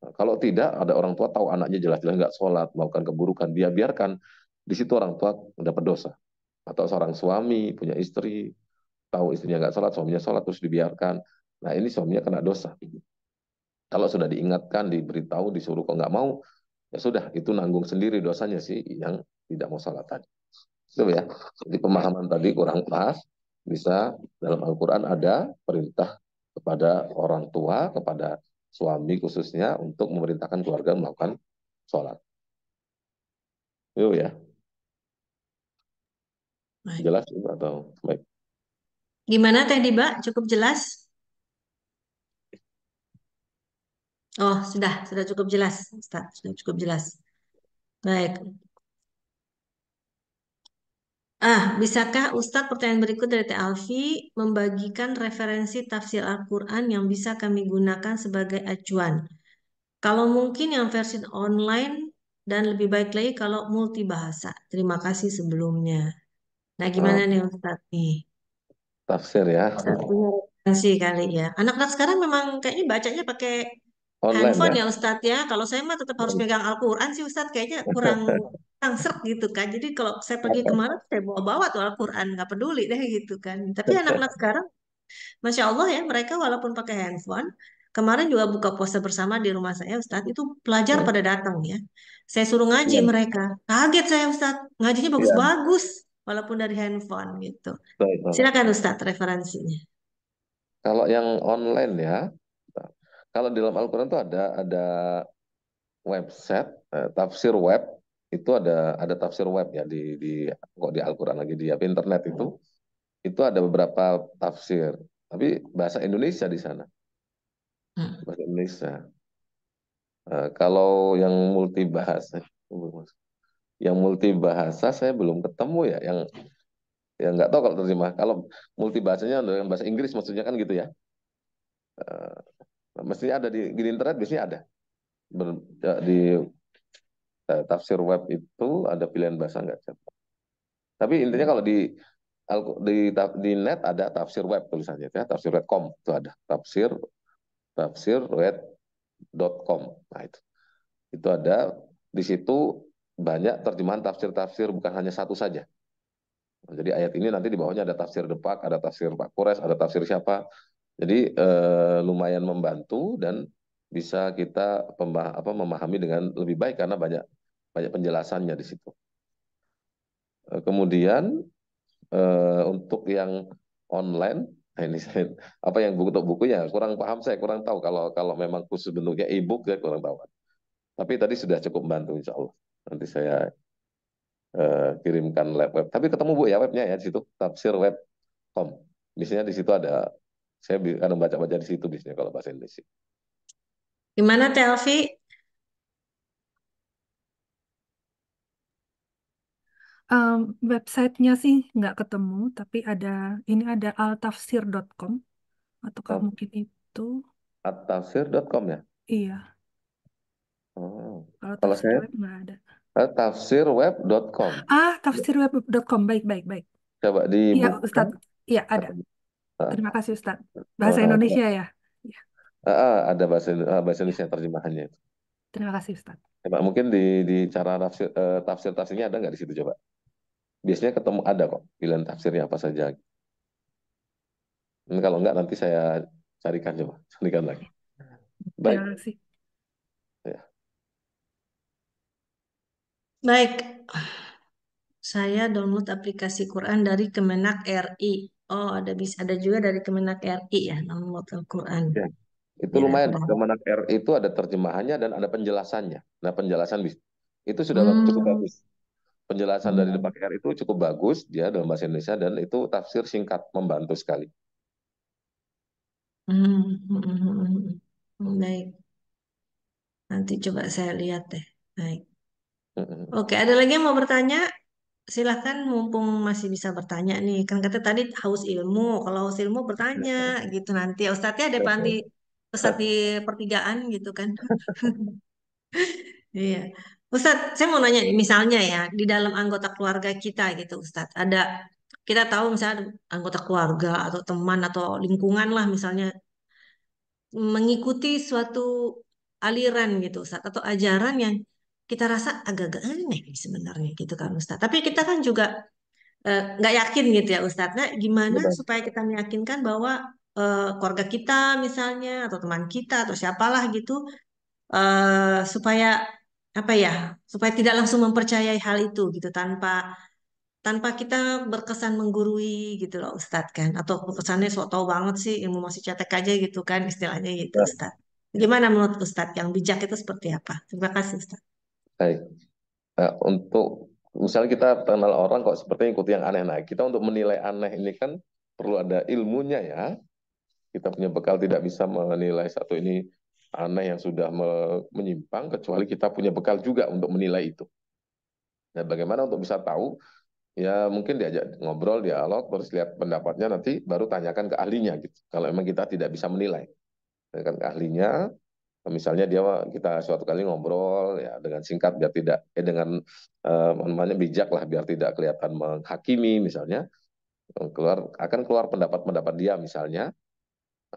Nah, kalau tidak, ada orang tua tahu anaknya jelas-jelas nggak sholat, melakukan keburukan, dia biarkan. Di situ orang tua dapat dosa. Atau seorang suami punya istri, tahu istrinya nggak sholat, suaminya sholat, terus dibiarkan. Nah ini suaminya kena dosa. Kalau sudah diingatkan, diberitahu, disuruh kok nggak mau, ya sudah, itu nanggung sendiri dosanya sih yang tidak mau sholat tadi. Itu ya. Jadi pemahaman tadi kurang pas. Bisa dalam Al-Quran ada perintah kepada orang tua, kepada suami khususnya untuk memerintahkan keluarga melakukan sholat. Itu ya. Baik. Jelas atau baik? Gimana Teh Diba? Cukup jelas? Oh, sudah cukup jelas, Ustaz. Sudah cukup jelas. Baik. Bisakah Ustadz pertanyaan berikut dari Teh Alfi membagikan referensi tafsir Al-Quran yang bisa kami gunakan sebagai acuan? Kalau mungkin yang versi online dan lebih baik lagi kalau multibahasa. Terima kasih sebelumnya. Nah, Eh, gimana nih Ustadz nih? Tafsir ya. Ustadz punya referensi kali ya. Anak-anak sekarang memang kayaknya bacanya pakai Online handphone ya. ya Ustadz ya. Kalau saya mah tetap harus pegang Al-Quran sih Ustadz. Kayaknya kurang serk gitu kan. Jadi kalau saya pergi kemana saya bawa-bawa tuh Al-Quran. Nggak peduli deh gitu kan. Tapi anak-anak sekarang Masya Allah ya, mereka walaupun pakai handphone, kemarin juga buka puasa bersama di rumah saya, Ustadz, itu pelajar pada datang ya. Saya suruh ngaji Iya, mereka. Kaget saya, Ustadz. Ngajinya iya. bagus-bagus, walaupun dari handphone gitu. Baik, baik. Silakan Ustadz referensinya. Kalau yang online ya, kalau di dalam Al-Quran itu ada website, tafsir web, itu ada tafsir web ya di kok di Al-Quran lagi di apa, internet itu ada beberapa tafsir, tapi bahasa Indonesia di sana, Hmm. bahasa Indonesia. Kalau yang multi bahasa saya belum ketemu ya, yang nggak tahu kalau terjemah. Kalau multi bahasanya dengan bahasa Inggris maksudnya kan gitu ya. Mestinya ada di internet biasanya ada. Di tafsir web itu ada pilihan bahasa nggak? Tapi intinya kalau di net ada tafsir web tulisannya ya, tafsir.com itu ada tafsirweb.com. Nah itu ada di situ banyak terjemahan tafsir-tafsir bukan hanya satu saja. Jadi ayat ini nanti di bawahnya ada tafsir Depak, ada tafsir Pak Kures, ada tafsir siapa. Jadi lumayan membantu dan bisa kita memahami dengan lebih baik karena banyak banyak penjelasannya di situ. Kemudian untuk yang online, nah ini saya, apa yang buku bukunya kurang paham, saya kurang tahu kalau kalau memang khusus bentuknya e-book saya kurang tahu. Tapi tadi sudah cukup membantu insya Allah. Nanti saya kirimkan web. Tapi ketemu Bu ya webnya ya di situ tafsirweb.com. Biasanya di situ ada, saya kadang baca-baca di situ biasanya kalau bahasa Indonesia. Gimana Teh Alfi? Um, Websitenya sih nggak ketemu, tapi ini ada altafsir.com, ataukah Oh, mungkin itu? tafsir.com ya. Iya, Oh. kalau Kalau tafsir saya web nggak ada. tafsirweb.com. Tafsirweb.com, baik, baik, baik. Coba Iya, dibuka. Ustadz. Iya, ada. Ah, Terima kasih, Ustadz. Bahasa ah, Indonesia ya? Iya, ada bahasa Indonesia terjemahannya. terima kasih, Ustadz. Coba mungkin di cara tafsir tafsirnya ada nggak di situ coba biasanya ketemu ada kok pilihan tafsirnya apa saja. Ini kalau enggak nanti saya carikan coba, carikan lagi. Baik, Terima kasih. ya. Baik, saya download aplikasi Quran dari Kemenak RI. Oh, ada juga dari Kemenak RI ya, download Al-Quran. Ya, itu Ya, lumayan. Quran. Kemenak R itu ada terjemahannya dan ada penjelasannya. Nah, penjelasan itu sudah cukup Hmm, bagus. Penjelasan dari hmm, Depak R itu cukup bagus, dia dalam bahasa Indonesia dan itu tafsir singkat, membantu sekali. Baik, nanti coba saya lihat deh. Baik. Mm-mm. Oke, ada lagi yang mau bertanya? Silahkan, mumpung masih bisa bertanya nih. Kan kata tadi haus ilmu. Kalau haus ilmu bertanya gitu nanti. Ustadznya ada panti Ustadz di pertigaan gitu kan. Iya. Ustadz, saya mau nanya nih, misalnya ya, di dalam anggota keluarga kita gitu, Ustadz, kita tahu misalnya ada anggota keluarga atau teman atau lingkungan lah misalnya mengikuti suatu aliran gitu, Ustadz, atau ajaran yang kita rasa agak-agak aneh nih sebenarnya gitu kan, Ustadz. Tapi kita kan juga nggak yakin gitu ya, Ustadz. Nah, gimana Benar. supaya kita meyakinkan bahwa keluarga kita misalnya atau teman kita atau siapalah gitu supaya apa ya, supaya tidak langsung mempercayai hal itu gitu tanpa tanpa kita berkesan menggurui gitu loh Ustadz kan, atau kesannya sok tahu banget sih ilmu masih cetek aja gitu kan istilahnya gitu Ya, Ustadz. Gimana menurut Ustadz yang bijak itu seperti apa? Terima kasih Ustadz. baik. Untuk misalnya kita kenal orang kok sepertinya ikuti yang aneh. Nah, kita untuk menilai aneh ini kan perlu ada ilmunya ya. Kita punya bekal tidak bisa menilai satu ini aneh yang sudah menyimpang kecuali kita punya bekal juga untuk menilai itu. Nah, bagaimana untuk bisa tahu? Ya mungkin diajak ngobrol, dialog, terus lihat pendapatnya nanti baru tanyakan ke ahlinya gitu. Kalau memang kita tidak bisa menilai, tanyakan ke ahlinya. Misalnya kita suatu kali ngobrol ya dengan singkat biar tidak dengan namanya bijak lah biar tidak kelihatan menghakimi misalnya keluar pendapat-pendapat dia misalnya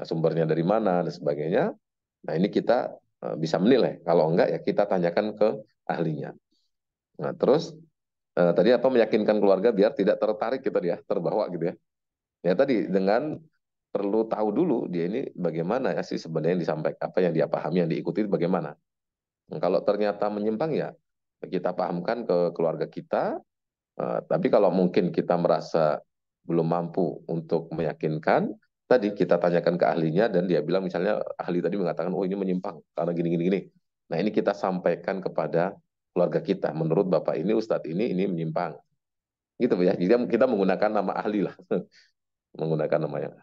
sumbernya dari mana dan sebagainya. Nah ini kita bisa menilai. Kalau enggak ya kita tanyakan ke ahlinya. Nah terus tadi apa meyakinkan keluarga biar tidak tertarik gitu ya terbawa gitu ya. Ya tadi dengan perlu tahu dulu dia ini bagaimana ya sih sebenarnya yang disampaikan apa yang dia pahami yang diikuti itu bagaimana. Nah, kalau ternyata menyimpang ya kita pahamkan ke keluarga kita. Tapi kalau mungkin kita merasa belum mampu untuk meyakinkan, tadi kita tanyakan ke ahlinya dan dia bilang misalnya ahli tadi mengatakan oh ini menyimpang karena gini gini gini. Nah ini kita sampaikan kepada keluarga kita. Menurut bapak ini Ustadz ini menyimpang. Gitu ya. Jadi kita menggunakan nama ahli lah, menggunakan nama yang.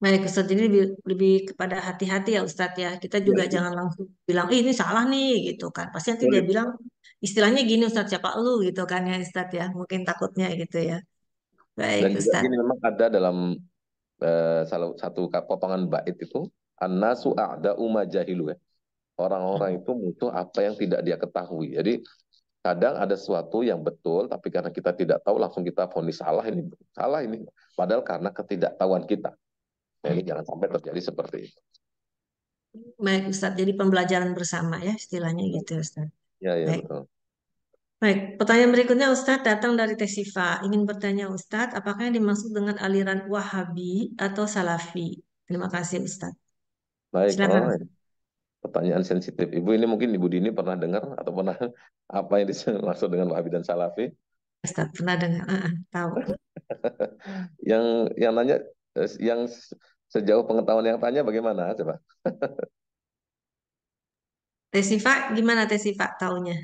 Baik Ustadz, jadi lebih kepada hati-hati ya Ustadz ya. Kita Ya, juga jangan langsung bilang, ini salah nih gitu kan. Pasti nanti dia boleh. bilang, istilahnya gini Ustadz, siapa lu gitu kan ya Ustadz ya. Mungkin takutnya gitu ya. Baik Dan juga Ustadz. gini memang ada dalam salah satu potongan bait itu an-nasu a'da'u ma jahilu ya. Orang-orang itu musuh apa yang tidak dia ketahui. Jadi kadang ada sesuatu yang betul, tapi karena kita tidak tahu langsung kita vonis salah ini. Padahal karena ketidaktahuan kita. Nah, ini jangan sampai terjadi seperti itu. Baik Ustadz, jadi pembelajaran bersama ya istilahnya gitu ya Ustadz. Ya, ya Baik. betul. Baik, pertanyaan berikutnya Ustadz datang dari Tesifa. Ingin bertanya Ustadz, apakah yang dimaksud dengan aliran Wahabi atau Salafi? Terima kasih Ustadz. Baik, Silakan oh, Ustadz. pertanyaan sensitif. Ibu ini mungkin Ibu Dini pernah dengar atau pernah apa yang dimaksud dengan Wahabi dan Salafi? Ustadz pernah dengar? Tahu. Yang nanya, yang sejauh pengetahuan yang tanya bagaimana? Coba. Tesifa, gimana Tesifa taunya?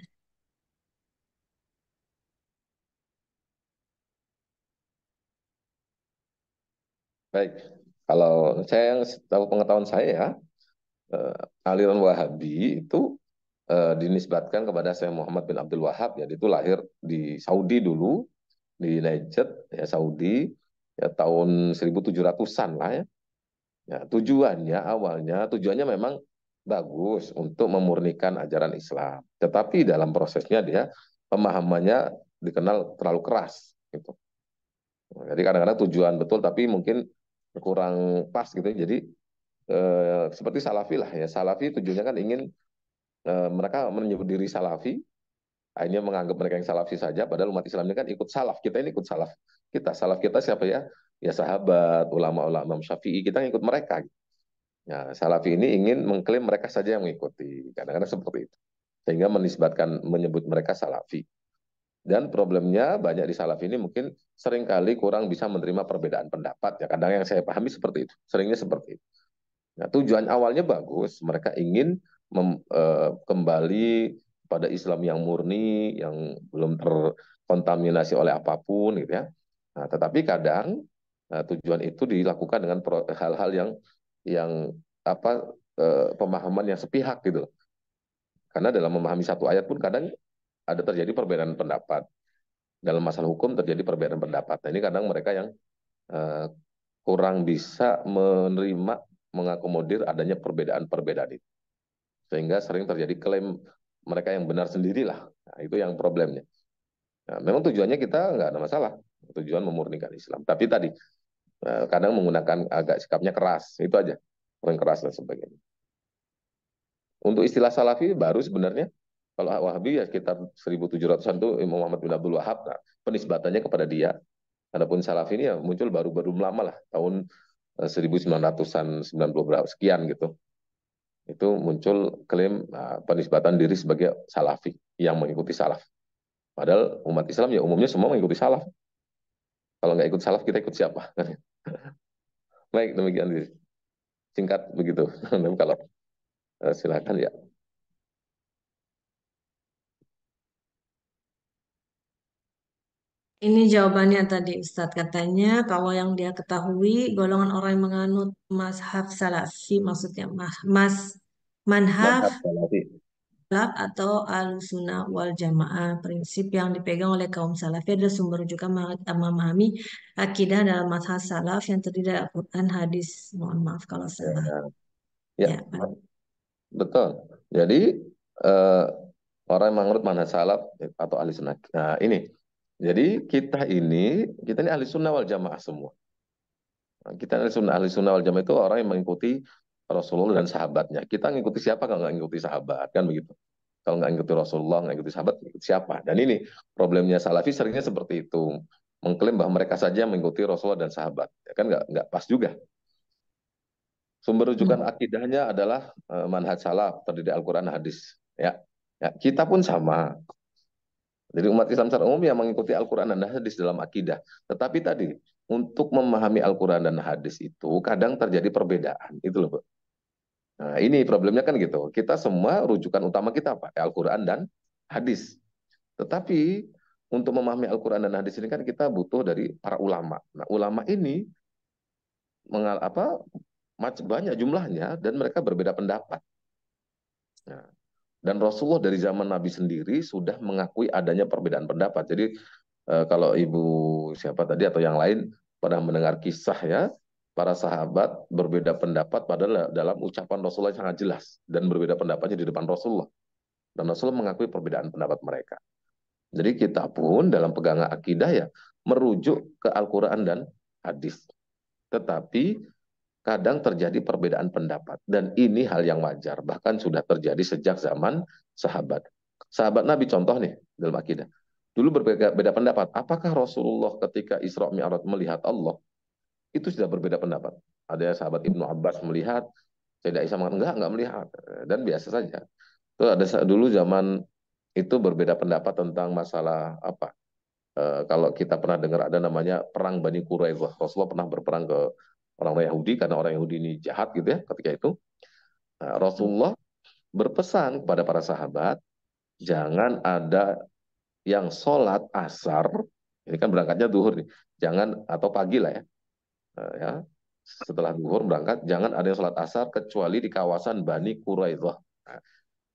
Baik, kalau saya yang tahu pengetahuan saya ya, aliran Wahabi itu dinisbatkan kepada Syekh Muhammad bin Abdul Wahab ya itu lahir di Saudi dulu di Najd ya Saudi ya tahun 1700-an lah ya. Ya tujuannya memang bagus untuk memurnikan ajaran Islam. Tetapi dalam prosesnya dia pemahamannya dikenal terlalu keras gitu. Jadi kadang-kadang tujuan betul tapi mungkin kurang pas gitu. Jadi seperti Salafi lah ya. Salafi tujuannya kan ingin mereka menyebut diri Salafi Akhirnya menganggap mereka yang salafi saja, padahal umat Islam ini kan ikut salaf. Kita ini ikut salaf. Salaf kita siapa ya? Ya sahabat, ulama-ulama Imam Syafi'i, kita ngikut mereka. Nah, salafi ini ingin mengklaim mereka saja yang mengikuti. Kadang-kadang seperti itu. Sehingga menyebut mereka salafi. Dan problemnya banyak di salafi ini mungkin seringkali kurang bisa menerima perbedaan pendapat. Ya, kadang yang saya pahami seperti itu. Seringnya seperti itu. Nah, tujuan awalnya bagus, mereka ingin kembali pada Islam yang murni, yang belum terkontaminasi oleh apapun, gitu ya. Nah, tetapi kadang tujuan itu dilakukan dengan hal-hal yang apa pemahaman yang sepihak gitu. Karena dalam memahami satu ayat pun kadang ada terjadi perbedaan pendapat. Dalam masalah hukum terjadi perbedaan pendapat. Nah, ini kadang mereka yang eh, kurang bisa menerima, mengakomodir adanya perbedaan-perbedaan itu. Sehingga sering terjadi klaim mereka yang benar sendirilah. Nah, itu yang problemnya. Nah, memang tujuannya kita nggak ada masalah. Tujuan memurnikan Islam. Tapi tadi, kadang menggunakan agak sikapnya keras. Itu aja. Orang keras dan sebagainya. Untuk istilah salafi baru sebenarnya. Kalau Wahabi ya sekitar 1700-an itu Imam Muhammad bin Abdul Wahab. Nah, penisbatannya kepada dia. Adapun salafi ini ya muncul baru-baru lama lah. Tahun 1900-an, 90 berapa sekian gitu. Itu muncul klaim penisbatan diri sebagai salafi yang mengikuti salaf. Padahal umat Islam ya umumnya semua mengikuti salaf. Kalau nggak ikut salaf kita ikut siapa? Baik, demikian singkat begitu. Kalau silakan ya. Ini jawabannya tadi Ustadz katanya kalau yang dia ketahui golongan orang yang menganut mazhab salafi maksudnya manhaf Manhaj salafi. salaf atau al-sunnah wal jamaah prinsip yang dipegang oleh kaum salafi adalah sumber rujukan memahami akidah dalam mazhab salaf yang terdiri dari Al-Quran hadis. Mohon maaf kalau salah. Ya, ya, Ya, Pak. betul. Jadi eh, orang yang menganut manhaj salaf atau ahli sunnah. Nah, ini. Jadi kita ini ahli sunnah wal jamaah semua. Kita ahli sunnah wal jamaah itu orang yang mengikuti Rasulullah dan sahabatnya. Kita ngikuti siapa kalau nggak ngikuti sahabat, kan begitu. Kalau nggak ngikuti Rasulullah, nggak ngikuti sahabat, ngikuti siapa? Dan ini problemnya Salafi seringnya seperti itu. Mengklaim bahwa mereka saja mengikuti Rasulullah dan sahabat. Ya kan nggak pas juga. Sumber rujukan Hmm. akidahnya adalah manhaj salaf, terdiri Al-Quran hadis. Ya. Ya, kita pun sama. Jadi umat Islam secara umum yang mengikuti Al-Quran dan hadis dalam akidah. Tetapi tadi, untuk memahami Al-Quran dan hadis itu kadang terjadi perbedaan. Itu loh, Bu. Nah, ini problemnya kan gitu. Kita semua rujukan utama kita apa? Al-Quran dan hadis. Tetapi untuk memahami Al-Quran dan hadis ini kan kita butuh dari para ulama. Nah, ulama ini banyak jumlahnya dan mereka berbeda pendapat. Nah, dan Rasulullah dari zaman Nabi sendiri sudah mengakui adanya perbedaan pendapat. Jadi kalau Ibu siapa tadi atau yang lain pernah mendengar kisah ya, para sahabat berbeda pendapat padahal dalam ucapan Rasulullah yang sangat jelas dan berbeda pendapatnya di depan Rasulullah. Dan Rasulullah mengakui perbedaan pendapat mereka. Jadi kita pun dalam pegangan akidah ya merujuk ke Al-Quran dan hadis. Tetapi kadang terjadi perbedaan pendapat. Dan ini hal yang wajar. Bahkan sudah terjadi sejak zaman sahabat. Sahabat Nabi contoh nih dalam akidah. Dulu berbeda pendapat. Apakah Rasulullah ketika Isra Mi'raj melihat Allah? Itu sudah berbeda pendapat. Ada sahabat Ibnu Abbas melihat, Sayyidah Aisyah mengatakan enggak melihat. Dan biasa saja. Itu ada dulu zaman itu berbeda pendapat tentang masalah apa? Kalau kita pernah dengar ada namanya perang Bani Quraidah. Rasulullah pernah berperang ke orang Yahudi karena orang Yahudi ini jahat gitu ya ketika itu. Nah, Rasulullah berpesan kepada para sahabat jangan ada yang sholat asar, ini kan berangkatnya duhur nih, jangan atau pagi lah ya, ya setelah duhur berangkat jangan ada yang sholat asar kecuali di kawasan Bani Quraidah. Nah,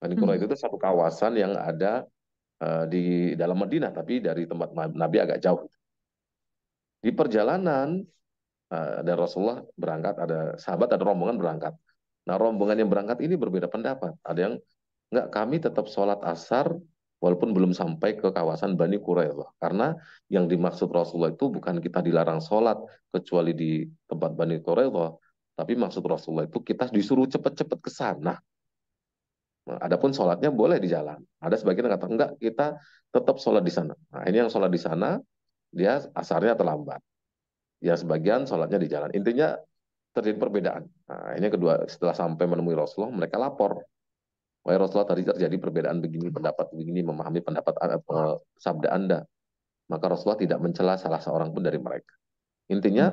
Bani Quraidah itu satu kawasan yang ada di dalam Madinah tapi dari tempat Nabi agak jauh. Di perjalanan dan Rasulullah berangkat, ada sahabat, ada rombongan berangkat. Nah, rombongan yang berangkat ini berbeda pendapat. Ada yang enggak, kami tetap sholat asar walaupun belum sampai ke kawasan Bani Quraidah. Karena yang dimaksud Rasulullah itu bukan kita dilarang sholat kecuali di tempat Bani Quraidah, tapi maksud Rasulullah itu kita disuruh cepat-cepat ke sana. Nah, adapun sholatnya boleh di jalan. Ada sebagian yang kata enggak, kita tetap sholat di sana. Nah, ini yang sholat di sana, dia asarnya terlambat. Ya sebagian sholatnya di jalan. Intinya terjadi perbedaan. Nah, ini kedua, setelah sampai menemui Rasulullah, mereka lapor. Wahai Rasulullah, tadi terjadi perbedaan begini, pendapat begini, memahami pendapat sabda Anda. Maka Rasulullah tidak mencela salah seorang pun dari mereka. Intinya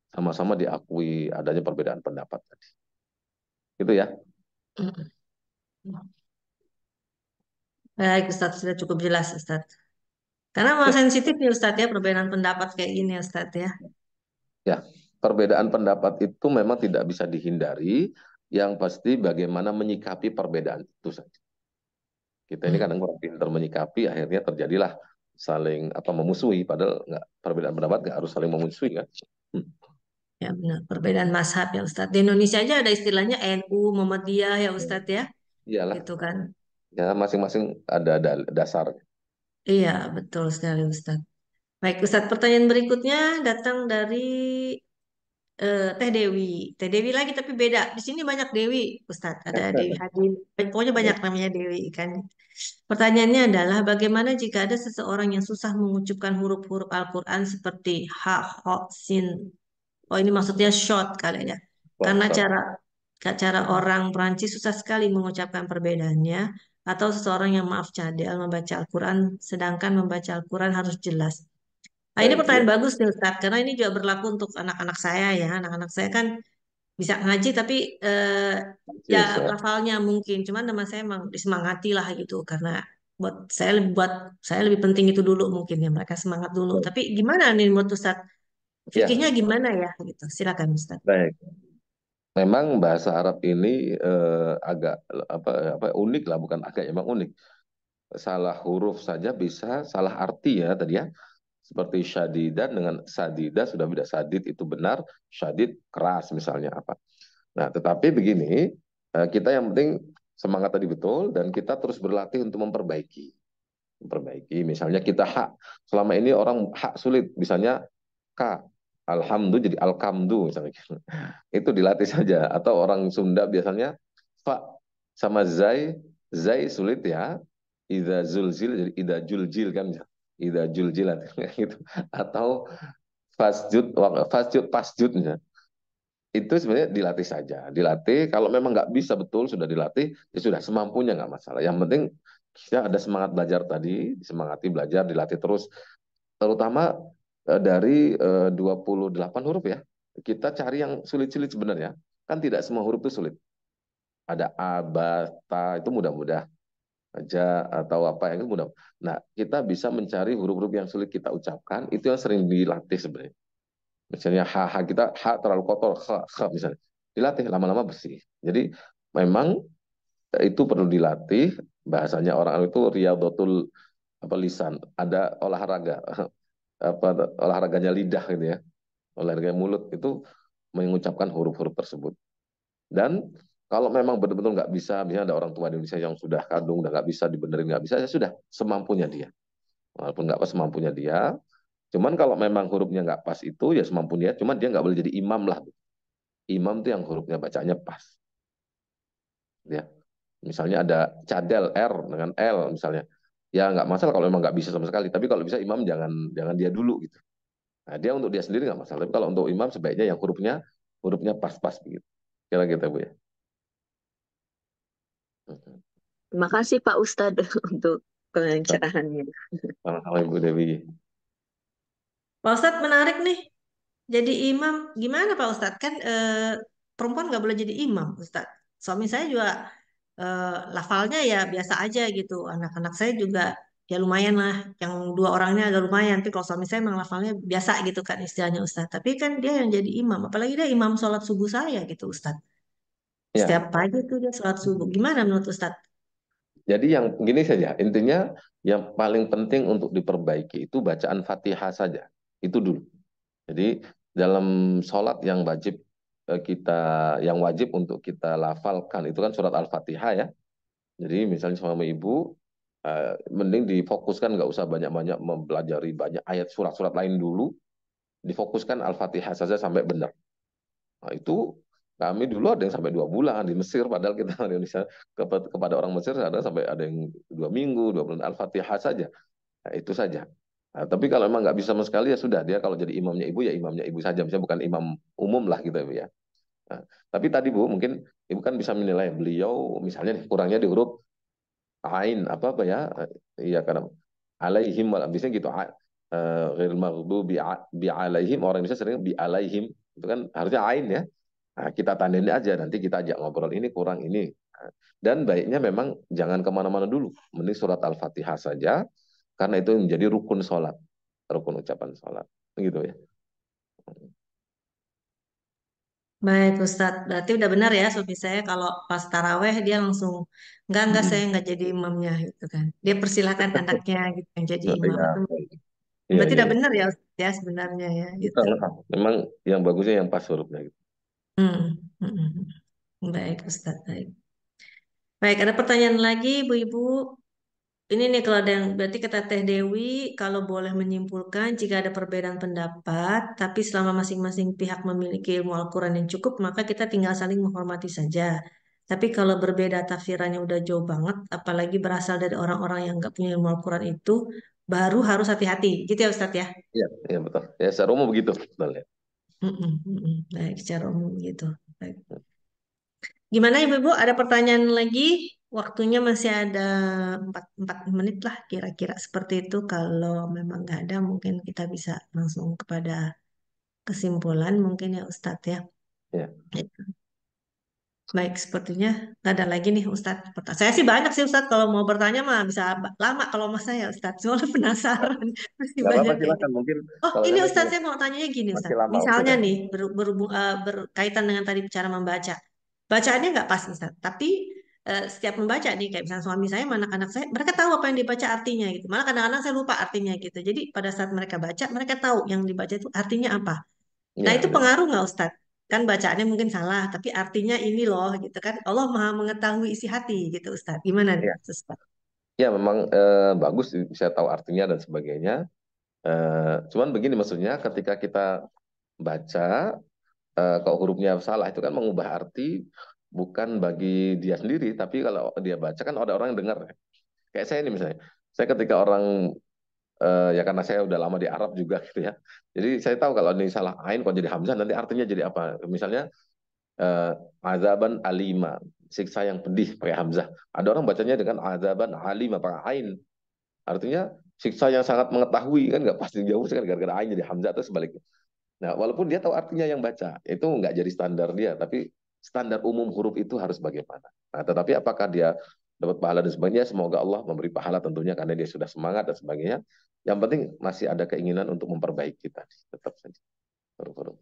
sama-sama diakui adanya perbedaan pendapat tadi. Gitu ya. Baik, Ustaz, sudah cukup jelas, Ustaz. Karena memang sensitif nih, Ustaz, ya, perbedaan pendapat kayak gini, Ustaz, ya. Ya, perbedaan pendapat itu memang tidak bisa dihindari. Yang pasti bagaimana menyikapi perbedaan itu saja. Kita ini kadang kurang pintar menyikapi, akhirnya terjadilah saling memusuhi. Padahal nggak, perbedaan pendapat nggak harus saling memusuhi kan. Hmm, Ya, benar. Perbedaan mazhab, ya, Ustaz. Di Indonesia aja ada istilahnya NU, Muhammadiyah, ya, Ustaz, ya. Iyalah, Gitu kan. ya masing-masing ada dasarnya. Iya, betul sekali, Ustaz. Baik, Ustaz, pertanyaan berikutnya datang dari Teh Dewi. Teh Dewi lagi tapi beda. Di sini banyak Dewi, Ustadz. Ada Dewi Hadin. Pokoknya banyak namanya Dewi kan. Pertanyaannya adalah bagaimana jika ada seseorang yang susah mengucapkan huruf-huruf Al-Quran seperti ha, ho, sin. Oh, ini maksudnya short kali ya. Short, Karena short. cara orang Perancis susah sekali mengucapkan perbedaannya. Atau seseorang yang maaf cadel membaca Al-Quran sedangkan membaca Al-Quran harus jelas. Nah, ini Baik, ya. pertanyaan bagus nih Ustadz, karena ini juga berlaku untuk anak-anak saya ya. Anak-anak saya kan bisa ngaji tapi ya Yes, ya. lafalnya mungkin, cuman nama saya emang disemangati lah gitu karena buat saya lebih penting itu dulu mungkin ya mereka semangat dulu. Baik. Tapi gimana nih menurut Ustadz? Ya, Fikihnya gimana ya gitu? Silakan Ustadz. baik. Memang bahasa Arab ini agak unik lah, bukan agak, emang unik. Salah huruf saja bisa salah arti ya tadi ya. Seperti syadidan dengan sadida sudah beda. Sadid itu benar, syadid keras misalnya apa. Nah, tetapi begini, kita yang penting semangat tadi betul dan kita terus berlatih untuk memperbaiki. Memperbaiki, misalnya kita hak. Selama ini orang hak sulit, misalnya K, alhamdulillah jadi alkamdu misalnya. Itu dilatih saja. Atau orang Sunda biasanya fa sama zai, zai sulit ya. Ida zulzil jadi ida juljil kan. Ida juljil gitu. Atau fasjud, fasjud, pasjud misalnya. Itu sebenarnya dilatih saja. Dilatih, kalau memang nggak bisa betul, sudah dilatih, ya sudah, semampunya nggak masalah. Yang penting kita ada semangat belajar tadi, semangati belajar, dilatih terus. Terutama dari 28 huruf ya. Kita cari yang sulit-sulit sebenarnya. Kan tidak semua huruf itu sulit. Ada a, ba, ta, itu mudah-mudah aja, atau apa yang itu mudah. Nah, kita bisa mencari huruf-huruf yang sulit kita ucapkan, itu yang sering dilatih sebenarnya. Misalnya ha kita terlalu kotor, misalnya. Dilatih lama-lama bersih. Jadi memang itu perlu dilatih. Bahasanya orang itu riyadhatul lisan. Ada olahraga olahraganya lidah gitu ya. Olahraganya mulut itu mengucapkan huruf-huruf tersebut. Dan kalau memang benar-benar nggak bisa, misalnya ada orang tua di Indonesia yang sudah kandung, udah nggak bisa dibenerin, nggak bisa, ya sudah, semampunya dia. Walaupun nggak pas semampunya dia, cuman kalau memang hurufnya nggak pas itu ya semampunya, cuman dia nggak boleh jadi imam lah. Imam tuh yang hurufnya bacanya pas. Ya, misalnya ada cadel R dengan L misalnya, ya nggak masalah kalau memang nggak bisa sama sekali. Tapi kalau bisa imam jangan jangan dia dulu gitu. Nah, dia untuk dia sendiri nggak masalah. Tapi kalau untuk imam sebaiknya yang hurufnya pas-pas begitu. Kira kita Bu ya. Terima kasih Pak Ustadz untuk pencerahannya. Sama-sama Ibu Dewi. Pak Ustadz menarik nih. Jadi imam gimana Pak Ustadz? Kan perempuan nggak boleh jadi imam Ustadz. Suami saya juga lafalnya ya biasa aja gitu. Anak-anak saya juga ya lumayan lah. Yang dua orangnya agak lumayan. Tapi kalau suami saya memang lafalnya biasa gitu kan istilahnya Ustadz. Tapi kan dia yang jadi imam. Apalagi dia imam sholat subuh saya gitu Ustadz. Ya, Setiap pagi tuh dia sholat subuh. Gimana menurut Ustadz? jadi yang gini saja, intinya yang paling penting untuk diperbaiki itu bacaan Fatihah saja. Itu dulu. Jadi dalam sholat yang wajib yang wajib untuk kita lafalkan itu kan surat Al-Fatihah ya. Jadi misalnya suami ibu mending difokuskan, nggak usah banyak-banyak mempelajari banyak ayat surat-surat lain dulu, difokuskan Al-Fatihah saja sampai benar. Nah, itu Kami dulu ada yang sampai 2 bulan di Mesir, padahal kita di Indonesia kepada orang Mesir ada yang 2 minggu, 2 bulan Al-Fatihah saja. Nah, itu saja. Nah, tapi kalau emang nggak bisa sama sekali ya sudah dia kalau jadi imamnya ibu ya imamnya ibu saja, misalnya bukan imam umum lah gitu ya. Nah, tapi tadi Bu mungkin ibu kan bisa menilai beliau misalnya kurangnya di huruf ain apa ya, iya karena alaihim biasanya gitu ghairil maghdubi bi alaihim, orang Indonesia sering bi alaihim, itu kan harusnya ain ya. Nah, kita tandain aja, nanti kita ajak ngobrol ini kurang ini. Nah, dan baiknya memang jangan kemana-mana dulu, mending surat Al-Fatihah saja, karena itu menjadi rukun sholat, rukun ucapan sholat, gitu ya. Baik Ustadz, berarti udah benar ya suami saya kalau pas taraweh dia langsung enggak saya Mm-mm. enggak jadi imamnya gitu kan. Dia persilakan anaknya gitu yang jadi imam Iya, itu. iya, Berarti iya, udah iya. benar ya Ustadz ya sebenarnya ya gitu. Memang yang bagusnya yang pas hurufnya gitu. Hmm, hmm, baik Ustadz, baik. Baik, ada pertanyaan lagi Bu-Ibu. Ini nih kalau ada yang berarti kata Teh Dewi kalau boleh menyimpulkan jika ada perbedaan pendapat tapi selama masing-masing pihak memiliki ilmu Al-Quran yang cukup maka kita tinggal saling menghormati saja. Tapi kalau berbeda tafsirannya udah jauh banget apalagi berasal dari orang-orang yang nggak punya ilmu Al-Quran itu baru harus hati-hati. Gitu ya Ustadz ya? Iya, iya betul. Ya secara umum begitu, betul ya. Mm-mm, mm-mm. Baik, secara umum gitu. Baik. Gimana Ibu-Ibu? Ada pertanyaan lagi? Waktunya masih ada 4 menit lah kira-kira seperti itu. Kalau memang nggak ada, mungkin kita bisa langsung kepada kesimpulan mungkin ya Ustadz ya. Ya. Baik, sepertinya nggak ada lagi nih Ustadz. Saya sih banyak sih Ustadz. Kalau mau bertanya mah bisa lama kalau mas saya Ustadz. Soalnya penasaran. Masih Nggak apa-apa banyak yang silakan, mungkin Oh, kalau ini kami Ustadz, saya mau tanyanya gini, masih Ustadz. lama, oke Misalnya dah. nih, berkaitan dengan tadi cara membaca. Bacaannya nggak pas, Ustadz. Tapi setiap membaca nih, kayak misalnya suami saya, sama anak-anak saya, mereka tahu apa yang dibaca artinya gitu. Malah kadang-kadang saya lupa artinya gitu. Jadi pada saat mereka baca, mereka tahu yang dibaca itu artinya apa. Nah, Ya, itu benar. pengaruh nggak, Ustadz? Kan bacaannya mungkin salah, tapi artinya ini loh, gitu kan. Allah Maha mengetahui isi hati, gitu, Ustadz. Gimana nih, Ya, Ustadz? ya memang bagus bisa tahu artinya dan sebagainya. Cuman begini maksudnya, ketika kita baca, kalau hurufnya salah itu kan mengubah arti bukan bagi dia sendiri, tapi kalau dia baca kan ada orang yang dengar. Kayak saya ini misalnya, saya ketika orang ya karena saya udah lama di Arab juga gitu ya. Jadi saya tahu kalau ini salah ain kok jadi hamzah nanti artinya jadi apa. Misalnya eh, azaban alima, siksa yang pedih pakai hamzah. Ada orang bacanya dengan azaban alima pakai ain. Artinya siksa yang sangat mengetahui kan nggak pasti jauh kan gara-gara ain jadi hamzah atau sebaliknya. Nah, walaupun dia tahu artinya yang baca, itu nggak jadi standar dia, tapi standar umum huruf itu harus bagaimana. Nah, tetapi apakah dia dapat pahala dan sebagainya, semoga Allah memberi pahala tentunya karena dia sudah semangat dan sebagainya. Yang penting masih ada keinginan untuk memperbaiki tadi, tetap saja huruf-huruf.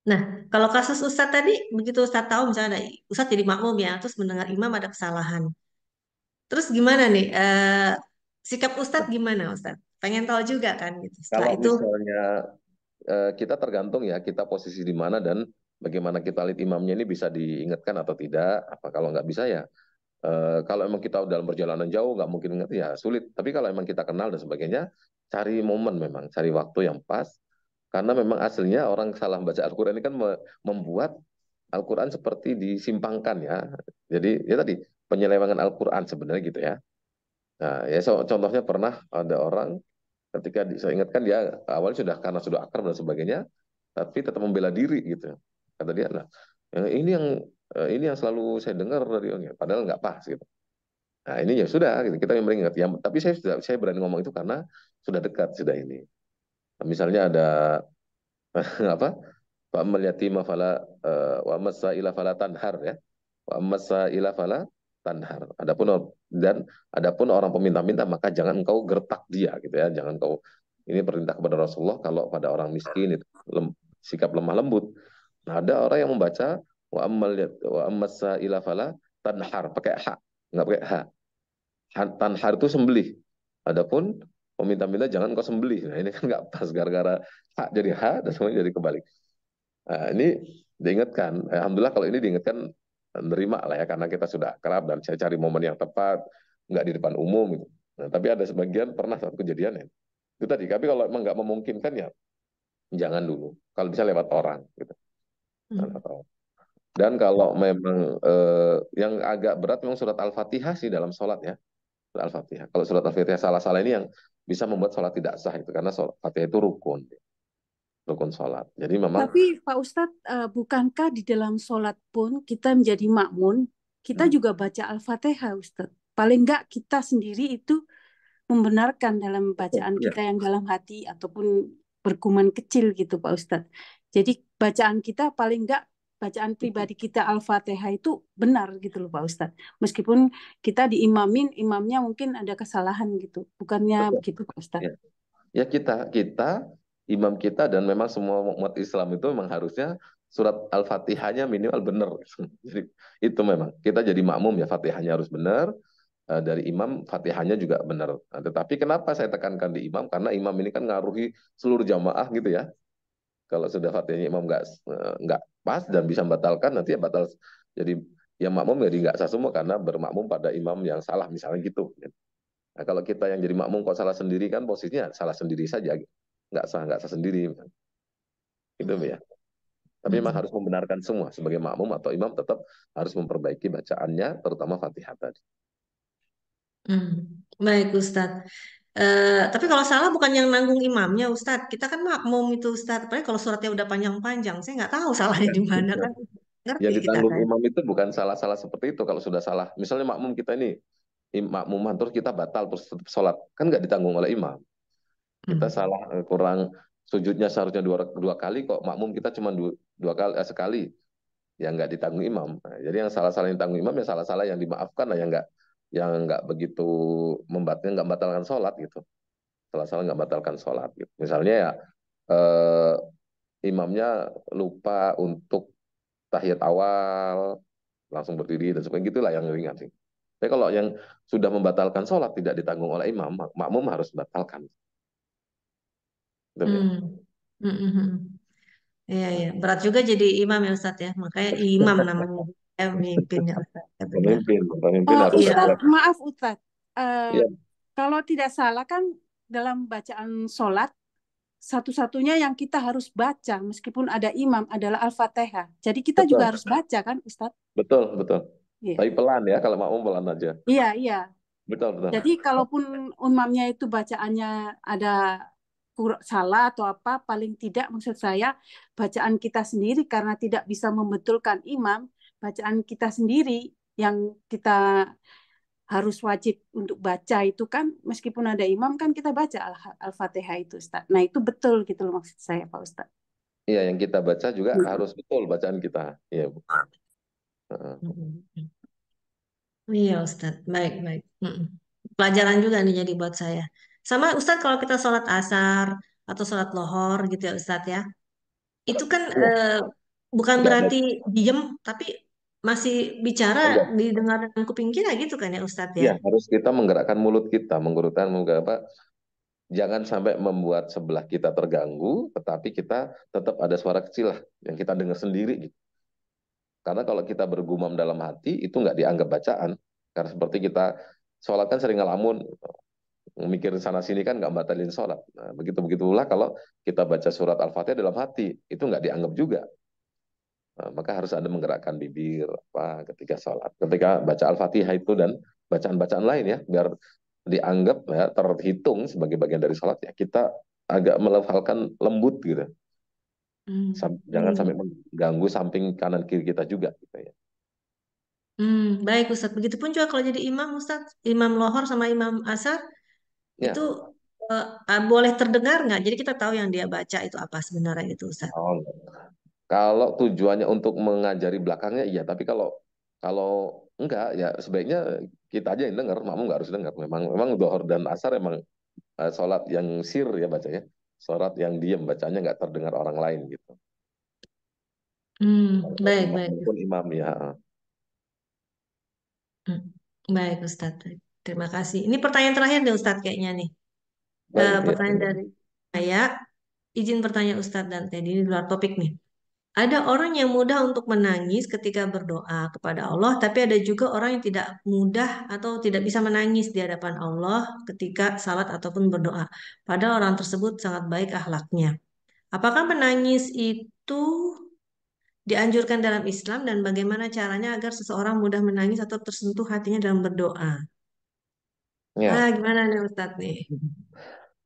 Nah, kalau kasus Ustadz tadi, begitu Ustadz tahu misalnya ada Ustadz jadi makmum ya, terus mendengar imam ada kesalahan. Terus gimana nih? Sikap Ustadz gimana Ustadz? Pengen tahu juga kan gitu. Setelah Kalau itu, misalnya kita tergantung ya kita posisi di mana dan bagaimana kita lihat imamnya ini bisa diingatkan atau tidak. Apa kalau nggak bisa ya kalau emang kita dalam perjalanan jauh nggak mungkin ingat ya sulit. Tapi kalau emang kita kenal dan sebagainya, cari momen memang, cari waktu yang pas. Karena memang aslinya orang salah baca Al-Quran ini kan membuat Al-Quran seperti disimpangkan ya. Jadi ya tadi penyelewengan Al-Quran sebenarnya gitu ya. Nah ya contohnya pernah ada orang ketika saya ingatkan dia awalnya sudah karena sudah akrab dan sebagainya, tapi tetap membela diri gitu. Kata dia, nah ini yang selalu saya dengar dari orang, padahal nggak pas gitu. Nah ini ya sudah, gitu. Kita yang meringat. Ya, tapi saya berani ngomong itu karena sudah dekat sudah ini. Nah, misalnya ada apa? Wa ammal yatima fala wa amsaila fala tanhar ya. Wa amsaila fala tanhar. Adapun orang peminta-minta maka jangan engkau gertak dia gitu ya. Jangan engkau ini perintah kepada Rasulullah kalau pada orang miskin itu sikap lemah lembut. Nah, ada orang yang membaca wa amsaila fala tanhar pakai ha, enggak pakai ha. Tanhar itu sembelih. Adapun peminta-minta jangan kau sembelih. Nah, ini kan nggak pas gara-gara hak jadi ha dan semuanya jadi kebalik. Nah, ini diingatkan. Alhamdulillah kalau ini diingatkan nerima lah ya karena kita sudah kerap dan saya cari momen yang tepat, nggak di depan umum gitu. Nah, tapi ada sebagian pernah satu kejadian ya. Itu tadi. Tapi kalau emang nggak memungkinkan ya jangan dulu. Kalau bisa lewat orang gitu. Nggak tahu. Dan kalau memang yang agak berat memang surat Al-Fatihah sih dalam sholat ya. Surat Al-Fatihah. Kalau surat Al-Fatihah salah-salah ini yang bisa membuat sholat tidak sah itu karena sholat Fatihah itu rukun, rukun sholat. Jadi memang Tapi Pak Ustadz, bukankah di dalam sholat pun kita menjadi makmun, kita juga baca Al-Fatihah, Ustadz. Paling enggak kita sendiri itu membenarkan dalam bacaan ya, kita yang dalam hati ataupun bergumuman kecil gitu, Pak Ustadz. Jadi bacaan kita paling enggak bacaan pribadi kita Al-Fatihah itu benar gitu loh Pak Ustadz. Meskipun kita diimamin, imamnya mungkin ada kesalahan gitu. Bukannya betul. begitu Pak Ustadz? Ya, ya kita imam kita dan memang semua umat Islam itu memang harusnya surat Al-Fatihahnya minimal benar. Jadi itu memang kita jadi makmum ya Fatihahnya harus benar, dari imam Fatihahnya juga benar. Nah, tetapi kenapa saya tekankan di imam? Karena imam ini kan ngaruhi seluruh jamaah gitu ya. Kalau sudah Fatihahnya imam nggak pas dan bisa membatalkan nanti ya batal. Jadi yang makmum jadi nggak sah semua karena bermakmum pada imam yang salah misalnya gitu. Nah, kalau kita yang jadi makmum kok salah sendiri kan posisinya salah sendiri saja, nggak sah sendiri itu ya. Tapi memang harus membenarkan semua sebagai makmum atau imam tetap harus memperbaiki bacaannya, terutama Fatihah tadi. Baik Ustadz. Tapi kalau salah bukan yang nanggung imamnya Ustadz. Kita kan makmum itu Ustadz. Apalagi kalau suratnya udah panjang-panjang. Saya nggak tahu salahnya di mana kan. Ngerti Yang kita ditanggung kan. imam itu bukan salah-salah seperti itu. Kalau sudah salah, misalnya makmum kita ini makmuman terus kita batal terus tetap sholat, kan nggak ditanggung oleh imam. Kita Hmm. salah kurang sujudnya seharusnya dua kali kok makmum kita cuma dua kali sekali, yang nggak ditanggung imam. Nah, jadi yang salah-salah yang ditanggung imam ya salah-salah yang dimaafkan lah yang nggak begitu nggak membatalkan sholat gitu. Salah-salah nggak membatalkan sholat gitu. Misalnya ya eh, imamnya lupa untuk tahiyat awal langsung berdiri dan sebagainya gitulah yang ringan sih. Tapi kalau yang sudah membatalkan sholat tidak ditanggung oleh imam, makmum harus membatalkan. Gitu ya. Hmm. Hmm, hmm, hmm. Iya, iya. Berat juga jadi imam ya Ustadz ya. Makanya imam namanya. Mimpin ya Ustadz. Ya benar. Pemimpin Oh, harus Iya. Ustadz, ada. maaf Ustadz. Eh, Iya, kalau tidak salah kan dalam bacaan sholat, satu-satunya yang kita harus baca meskipun ada imam adalah Al-Fatihah. Jadi kita juga betul, harus baca kan, Ustadz? betul, betul. Iya, Tapi pelan ya, kalau makmum pelan aja. iya, iya. Betul, betul. Jadi kalaupun imamnya itu bacaannya ada salah atau apa, paling tidak maksud saya bacaan kita sendiri karena tidak bisa membetulkan imam, bacaan kita sendiri yang kita harus wajib untuk baca itu kan meskipun ada imam kan kita baca Al-Fatihah itu Ustaz. Nah, itu betul gitu loh maksud saya Pak Ustaz. Iya, yang kita baca juga Mm. harus betul bacaan kita. Iya, Bu. Heeh. Hmm. Iya Ustadz. Baik, baik. Pelajaran juga nih jadi buat saya. Sama Ustadz kalau kita sholat asar atau sholat lohor gitu ya Ustadz ya. Itu kan Iya, bukan nggak ada. berarti diem, tapi masih bicara Enggak. didengar dengan kuping kita gitu kan ya Ustadz ya. Iya, harus kita menggerakkan mulut kita, apa, jangan sampai membuat sebelah kita terganggu, tetapi kita tetap ada suara kecil lah yang kita dengar sendiri gitu. Karena kalau kita bergumam dalam hati itu nggak dianggap bacaan. Karena seperti kita sholat kan sering ngelamun, mikir sana sini kan nggak batalin sholat. Nah, begitu begitulah kalau kita baca surat Al-Fatihah dalam hati itu nggak dianggap juga. Nah, maka harus ada menggerakkan bibir apa ketika sholat, ketika baca Al-Fatihah itu dan bacaan-bacaan lain ya, biar dianggap ya terhitung sebagai bagian dari sholat ya kita agak melafalkan lembut gitu. Jangan sampai Hmm. mengganggu samping kanan kiri kita juga gitu ya. Baik Ustadz. Begitupun juga kalau jadi imam Ustadz, imam lohor sama imam asar itu Ya, boleh terdengar nggak? Jadi kita tahu yang dia baca itu apa sebenarnya itu Ustadz. oh, kalau tujuannya untuk mengajari belakangnya iya, tapi kalau kalau enggak ya sebaiknya kita aja yang dengar, makmum nggak harus dengar. Memang memang dohor dan asar emang sholat yang sir ya bacanya, sholat yang diam bacanya nggak terdengar orang lain gitu. Baik, Imam baik. maupun imam ya. Hmm, Baik Ustadz. Terima kasih. Ini pertanyaan terakhir nih Ustadz kayaknya nih. Baik ya. Pertanyaan dari saya. Izin bertanya Ustadz dan Teddy, ini di luar topik nih. Ada orang yang mudah untuk menangis ketika berdoa kepada Allah, tapi ada juga orang yang tidak mudah atau tidak bisa menangis di hadapan Allah ketika salat ataupun berdoa. Padahal orang tersebut sangat baik akhlaknya. Apakah menangis itu dianjurkan dalam Islam dan bagaimana caranya agar seseorang mudah menangis atau tersentuh hatinya dalam berdoa. Ya, Gimana nih Ustadz nih?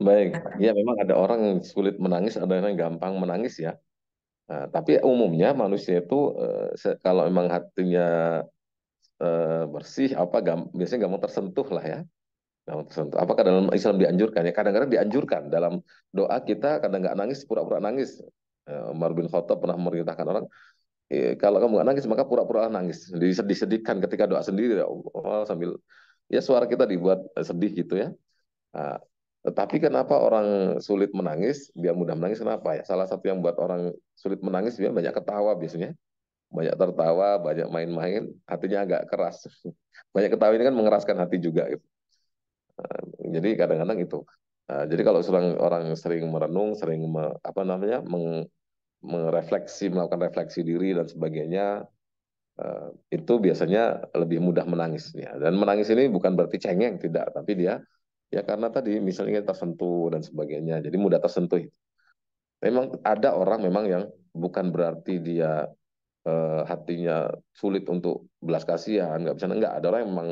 baik. Ya memang ada orang yang sulit menangis, ada yang gampang menangis ya. Nah, tapi umumnya manusia itu kalau memang hatinya bersih, biasanya gampang tersentuh lah ya. Gampang tersentuh. Apakah dalam Islam dianjurkan? Ya kadang-kadang dianjurkan. Dalam doa kita kadang nggak nangis, pura-pura nangis. Umar bin Khattab pernah memerintahkan orang, kalau kamu nggak nangis maka pura-pura nangis. Disedih-sedihkan ketika doa sendiri ya Allah sambil ya suara kita dibuat sedih gitu ya. Nah, tetapi kenapa orang sulit menangis? Biar mudah menangis kenapa ya? Salah satu yang buat orang sulit menangis dia banyak ketawa biasanya. Banyak tertawa, banyak main-main, hatinya agak keras. Banyak ketawa ini kan mengeraskan hati juga gitu. Jadi kadang-kadang itu. Jadi kalau orang sering merenung, sering merefleksi, melakukan refleksi diri dan sebagainya, itu biasanya lebih mudah menangis ya. Dan menangis ini bukan berarti cengeng, tidak, tapi dia ya karena tadi misalnya tersentuh dan sebagainya, jadi mudah tersentuh. Memang ada orang memang yang bukan berarti dia hatinya sulit untuk belas kasihan, nggak bisa, enggak. Ada orang yang memang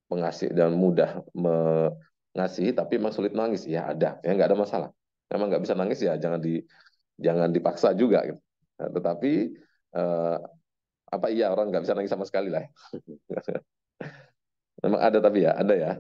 pengasih dan mudah mengasihi, tapi memang sulit nangis, ya ada, ya nggak ada masalah. Memang nggak bisa nangis ya jangan dipaksa juga gitu. Nah, tetapi eh, apa iya orang nggak bisa nangis sama sekali lah. Memang ada tapi ya ada ya,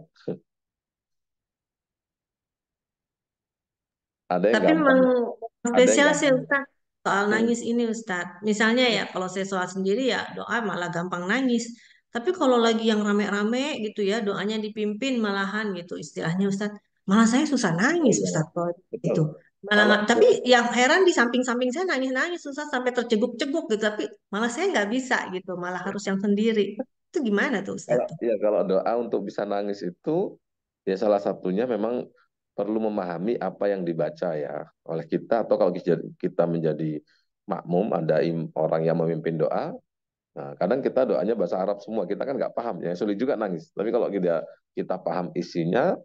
ada yang Tapi gampang, memang ada yang spesial sih gampang. Ustaz soal Hmm. nangis ini Ustaz. Misalnya ya kalau saya sholat sendiri ya doa malah gampang nangis. Tapi kalau lagi yang rame-rame gitu ya doanya dipimpin malahan gitu istilahnya Ustaz. Malah saya susah Oh nangis iya, Ustaz kalau betul. gitu. Malah Kalau tapi yang heran di samping-samping saya nangis-nangis Ustaz sampai terceguk-ceguk gitu. Tapi malah saya nggak bisa gitu. Malah harus yang sendiri. Itu gimana tuh Ustaz? kalau doa untuk bisa nangis itu ya salah satunya memang perlu memahami apa yang dibaca ya oleh kita, atau kalau kita menjadi makmum ada orang yang memimpin doa. Nah, kadang kita doanya bahasa Arab semua, kita kan nggak paham ya, sulit juga nangis. Tapi kalau kita paham isinya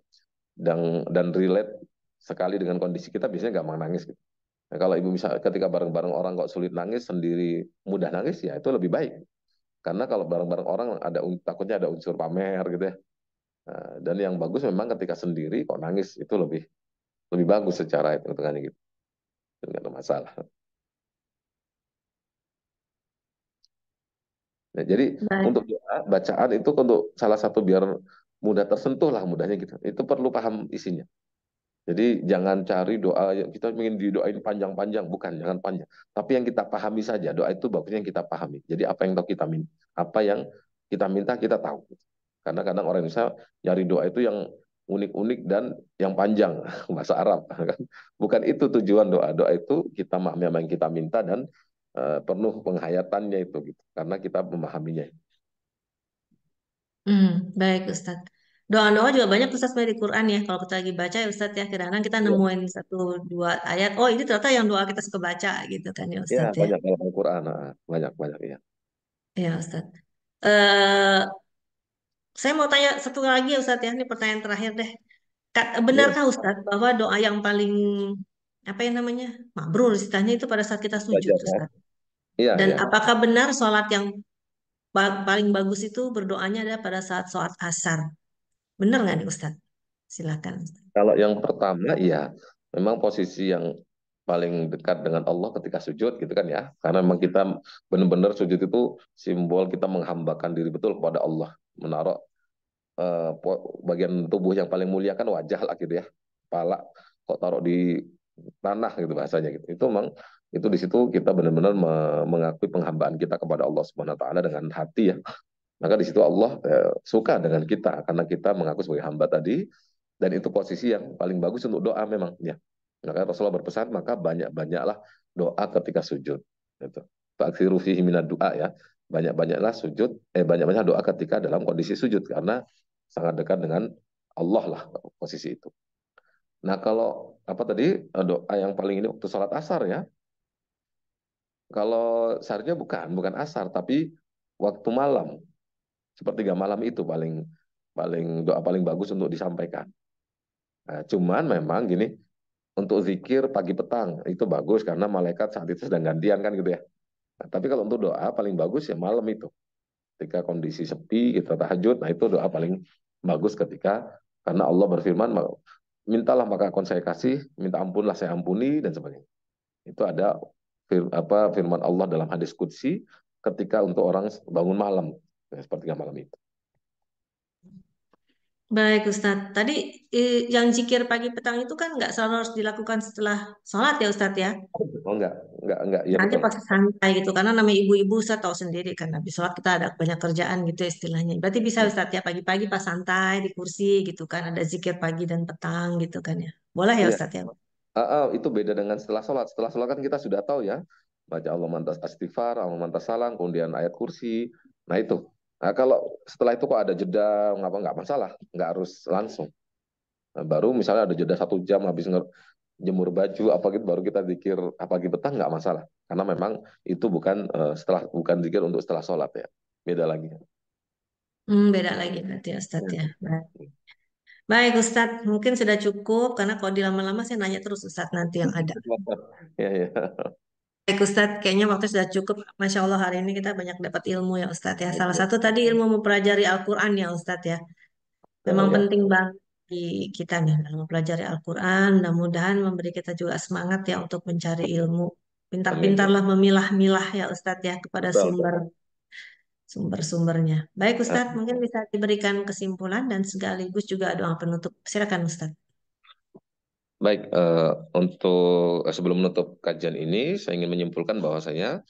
dan relate sekali dengan kondisi kita, biasanya gampang nangis gitu. Nah, kalau ibu bisa ketika bareng-bareng orang kok sulit nangis, sendiri mudah nangis, ya itu lebih baik. Karena kalau bareng-bareng orang takutnya ada unsur pamer gitu ya. Nah, dan yang bagus memang ketika sendiri kok nangis itu lebih lebih bagus secara hitungannya gitu. Nggak ada masalah. Nah, jadi Baik. untuk doa, bacaan itu untuk salah satu biar mudah tersentuh lah mudahnya gitu. Itu perlu paham isinya. Jadi jangan cari doa yang kita ingin didoain panjang-panjang, bukan, jangan panjang. Tapi yang kita pahami saja, doa itu bagusnya yang kita pahami. Jadi apa yang kita minta kita tahu. Karena kadang orang Indonesia nyari doa itu yang unik-unik dan yang panjang, bahasa Arab. Kan. Bukan itu tujuan doa. Doa itu kita memahami apa yang kita minta dan penuh penghayatannya itu gitu. Karena kita memahaminya. Baik Ustadz. Doa-doa juga banyak Ustadz sebenarnya di Quran ya. Kalau kita lagi baca ya Ustadz ya, kadang-kadang kita Iya, nemuin satu dua ayat. Oh ini ternyata yang doa kita suka baca gitu kan ya ya, Ustadz ya. banyak dalam Al-Quran. Banyak, banyak ya. Ya Ustadz. Eh, saya mau tanya satu lagi ya Ustadz ya. Ini pertanyaan terakhir deh. Iya, Benarkah Ustadz bahwa doa yang paling apa yang namanya mabrur istilahnya itu pada saat kita sujud belajar ya. Ustadz? Iya, Dan iya. apakah benar sholat yang paling bagus itu berdoanya adalah pada saat sholat asar? Benar nggak nih Ustadz? Silakan Ustadz. Kalau yang pertama, ya, memang posisi yang paling dekat dengan Allah ketika sujud, gitu kan ya. Karena memang kita benar-benar sujud itu simbol kita menghambakan diri betul kepada Allah, menaruh bagian tubuh yang paling mulia kan wajah lah gitu ya, kepala kok taruh di tanah gitu bahasanya gitu. Itu memang itu di situ kita benar-benar mengakui penghambaan kita kepada Allah Subhanahu Wa Taala dengan hati ya. Maka di situ Allah suka dengan kita karena kita mengaku sebagai hamba tadi, dan itu posisi yang paling bagus untuk doa memang ya. Maka Rasulullah berpesan maka banyak-banyaklah doa ketika sujud. Itu. Faksiru fihi minad doa ya. Banyak-banyaklah banyak-banyak doa ketika dalam kondisi sujud karena sangat dekat dengan Allah lah posisi itu. Nah, kalau apa tadi doa yang paling ini waktu sholat asar ya. Kalau seharusnya bukan asar tapi waktu malam, sepertiga malam itu paling paling doa paling bagus untuk disampaikan. Nah, cuman memang gini, untuk zikir pagi petang itu bagus karena malaikat saat itu sedang gantian kan gitu ya. Nah, tapi kalau untuk doa paling bagus ya malam itu. Ketika kondisi sepi, kita tahajud, nah itu doa paling bagus ketika karena Allah berfirman, mintalah maka akan saya kasih, minta ampunlah saya ampuni dan sebagainya. Itu ada firman Allah dalam hadis qudsi ketika untuk orang bangun malam, ya, sepertiga malam itu. Baik Ustadz, tadi yang zikir pagi petang itu kan nggak selalu harus dilakukan setelah sholat ya Ustadz ya. Oh enggak, iya Nanti betul. pas santai gitu, karena namanya ibu-ibu Ustadz tahu sendiri kan, habis sholat kita ada banyak kerjaan gitu istilahnya. Berarti bisa Ustadz ya pagi-pagi pas santai di kursi gitu kan, ada zikir pagi dan petang gitu kan ya. Boleh ya Iya, Ustadz ya? itu beda dengan setelah sholat. Setelah sholat kan kita sudah tahu ya, baca Allah mantas istighfar, Allah mantas salam, kemudian ayat kursi. Nah itu. Nah kalau setelah itu kok ada jeda, ngapa nggak masalah, nggak harus langsung. Nah, baru misalnya ada jeda 1 jam habis jemur baju apa gitu, baru kita zikir pagi petang nggak masalah. Karena memang itu bukan zikir untuk setelah sholat ya, beda lagi. Beda lagi berarti ya Ustadz ya. Baik Ustadz, mungkin sudah cukup karena kalau dilama-lama saya nanya terus Ustadz nanti yang ada. Ya, ya. Baik Ustadz, kayaknya waktu sudah cukup. Masya Allah hari ini kita banyak dapat ilmu ya Ustadz ya. Salah Ya, satu tadi ilmu mempelajari Al-Quran ya Ustadz ya. Memang ya. penting banget di kita nih dalam mempelajari Al-Quran. Mudah-mudahan memberi kita juga semangat ya untuk mencari ilmu. Amin ya. Pintar-pintarlah memilah-milah ya Ustadz ya kepada Betul, betul. sumber-sumbernya. Baik Ah, Ustadz, mungkin bisa diberikan kesimpulan dan sekaligus juga doa penutup. Silakan Ustadz. Baik, untuk sebelum menutup kajian ini, saya ingin menyimpulkan bahwasanya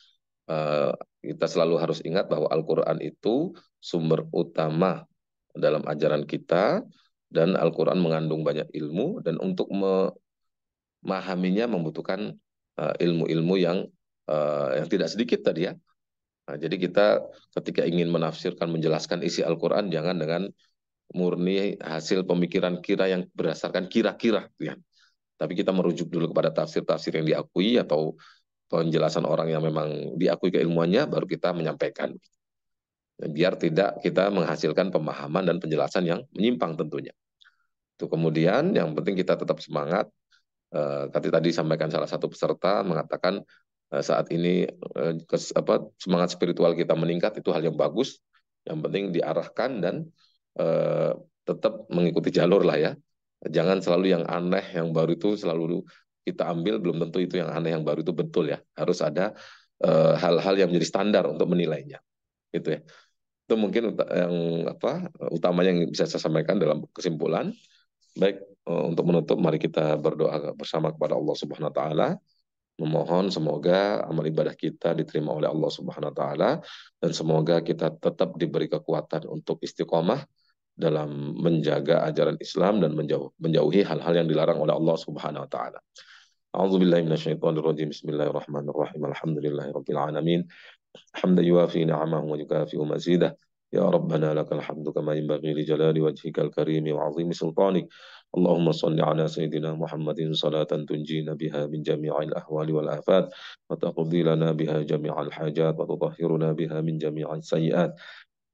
eh, kita selalu harus ingat bahwa Al-Quran itu sumber utama dalam ajaran kita, dan Al-Quran mengandung banyak ilmu, dan untuk memahaminya membutuhkan ilmu-ilmu yang tidak sedikit tadi ya. Nah, jadi kita ketika ingin menafsirkan, menjelaskan isi Al-Quran, jangan dengan murni hasil pemikiran kira yang berdasarkan kira-kira, ya. Tapi kita merujuk dulu kepada tafsir-tafsir yang diakui atau penjelasan orang yang memang diakui keilmuannya, baru kita menyampaikan. Biar tidak kita menghasilkan pemahaman dan penjelasan yang menyimpang tentunya. Itu kemudian yang penting kita tetap semangat. Tadi sampaikan salah satu peserta mengatakan saat ini semangat spiritual kita meningkat, itu hal yang bagus. Yang penting diarahkan dan eh, tetap mengikuti jalur lah ya. Jangan selalu yang aneh, yang baru itu selalu kita ambil, belum tentu itu yang aneh, yang baru itu betul ya. Harus ada hal-hal yang menjadi standar untuk menilainya. Gitu ya. Itu mungkin yang utamanya yang bisa saya sampaikan dalam kesimpulan. Baik, untuk menutup mari kita berdoa bersama kepada Allah Subhanahu wa taala, memohon semoga amal ibadah kita diterima oleh Allah Subhanahu wa taala, dan semoga kita tetap diberi kekuatan untuk istiqomah dalam menjaga ajaran Islam dan menjauhi hal-hal yang dilarang oleh Allah Subhanahu wa taala. A'udzu billahi minasyaitonir rajim. Bismillahirrahmanirrahim. Alhamdulillahirabbil alamin. حمدا يوافي نعمه ويكافئ مزيده. يا ربنا لك الحمد كما ينبغي لجلال وجهك الكريم وعظيم سلطانك. اللهم صل على سيدنا محمد صلاة تنجينا بها من جميع الأهوال والآفات، وتقضي لنا بها جميع الحاجات، وتطهرنا بها من جميع السيئات،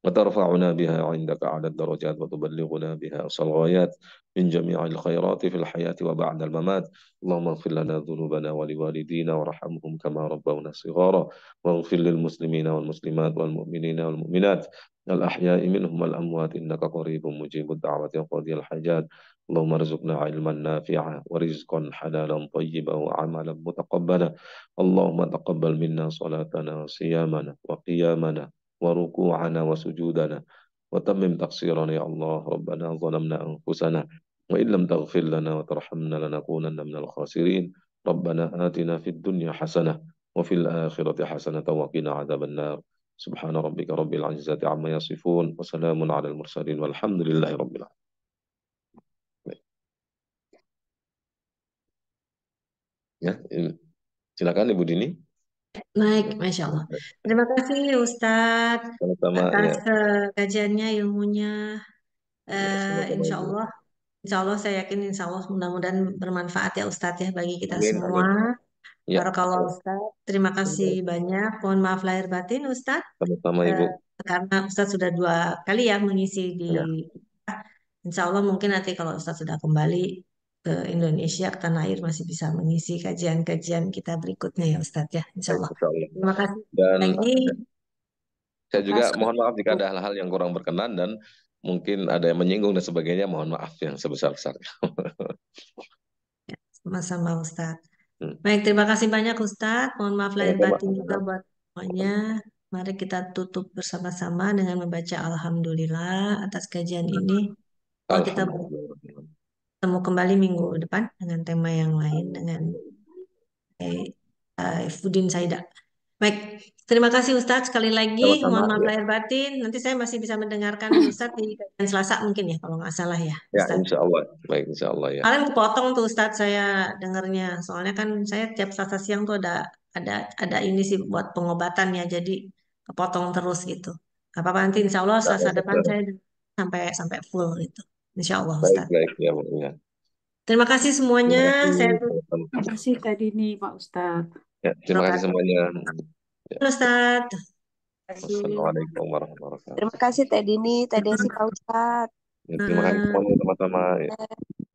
وترفعنا بها عندك أعلى الدرجات، وتبلغنا بها أقصى الغايات من جميع الخيرات في الحياة وبعد الممات. اللهم اغفر لنا ذنوبنا ولوالدينا وارحمهم كما ربونا صغارا، واغفر للمسلمين والمسلمات والمؤمنين والمؤمنات الأحياء منهم والأموات إنك قريب مجيب الدعوة وقاضي الحاجات. اللهم ارزقنا علما نافعا ورزقا حلالا طيبا وعملا متقبلا. اللهم تقبل منا صلاتنا وصيامنا وقيامنا وركوعنا وسجودنا، وتمم تقصيرنا يا الله. ربنا ظلمنا أنفسنا، وإن لم تغفر لنا وترحمنا لنكونن من الخاسرين. ربنا آتنا في الدنيا حسنة وفي الآخرة حسنة وقنا عذاب النار. سبحان ربك رب العزة عما يصفون، وسلام على المرسلين، والحمد لله رب العالمين. Ya, silakan Ibu Dini. Baik, Masya Allah. Terima kasih Ustadz Sama-sama atas ya. kajiannya, ilmunya. Ya, sama-sama Insya Ibu. Allah, Insya Allah saya yakin Insya Allah mudah-mudahan bermanfaat ya Ustadz ya bagi kita Amin, semua. amin. Ya, Barakallah Ustadz. Terima kasih banyak. Mohon maaf lahir batin Ustadz. sama-sama Eh, Ibu. karena Ustadz sudah 2 kali ya mengisi di Ya, Insya Allah mungkin nanti kalau Ustadz sudah kembali ke Indonesia, ke tanah air masih bisa mengisi kajian-kajian kita berikutnya ya Ustadz ya, insya Baik, Allah. insya Allah. Terima kasih Dan lagi. saya juga Makasih. mohon maaf jika ada hal-hal yang kurang berkenan dan mungkin ada yang menyinggung dan sebagainya. Mohon maaf yang sebesar-besarnya. Sama-sama Ustadz. Hmm. Baik, terima kasih banyak Ustadz. Mohon maaf lahir Sama-sama. batin juga buat semuanya. Mari kita tutup bersama-sama dengan membaca Alhamdulillah atas kajian ini. Kalau kita Alhamdulillah. bertemu kembali minggu depan dengan tema yang lain dengan Fudin Saida. Baik, terima kasih Ustadz sekali lagi. Sama-sama. Mohon maaf Ya, lahir batin. Nanti saya masih bisa mendengarkan Ustadz di kajian Selasa mungkin ya, kalau nggak salah ya, ya, Ustadz. insya Allah. Baik, insya Allah ya. Kalian kepotong tuh Ustadz saya dengarnya. Soalnya kan saya tiap Selasa siang tuh ada ada ini sih buat pengobatannya. Jadi kepotong terus gitu. Gak apa-apa nanti Insya Allah Nah, Selasa depan saya sampai sampai full gitu. Insya Allah baik, Ustadz. baik ya, Bu. Ya. Terima kasih semuanya. Terima kasih. Saya tutup. Sama-sama. Terima kasih Kak Dini, Pak Ustadz. Ya, terima kasih semuanya. Ya. Ustadz. Kasih. Assalamualaikum warahmatullahi wabarakatuh. Terima kasih Teh Dini, Teh Desi, Pak Ustadz. Ya, terima kasih semuanya sama-sama. Ya.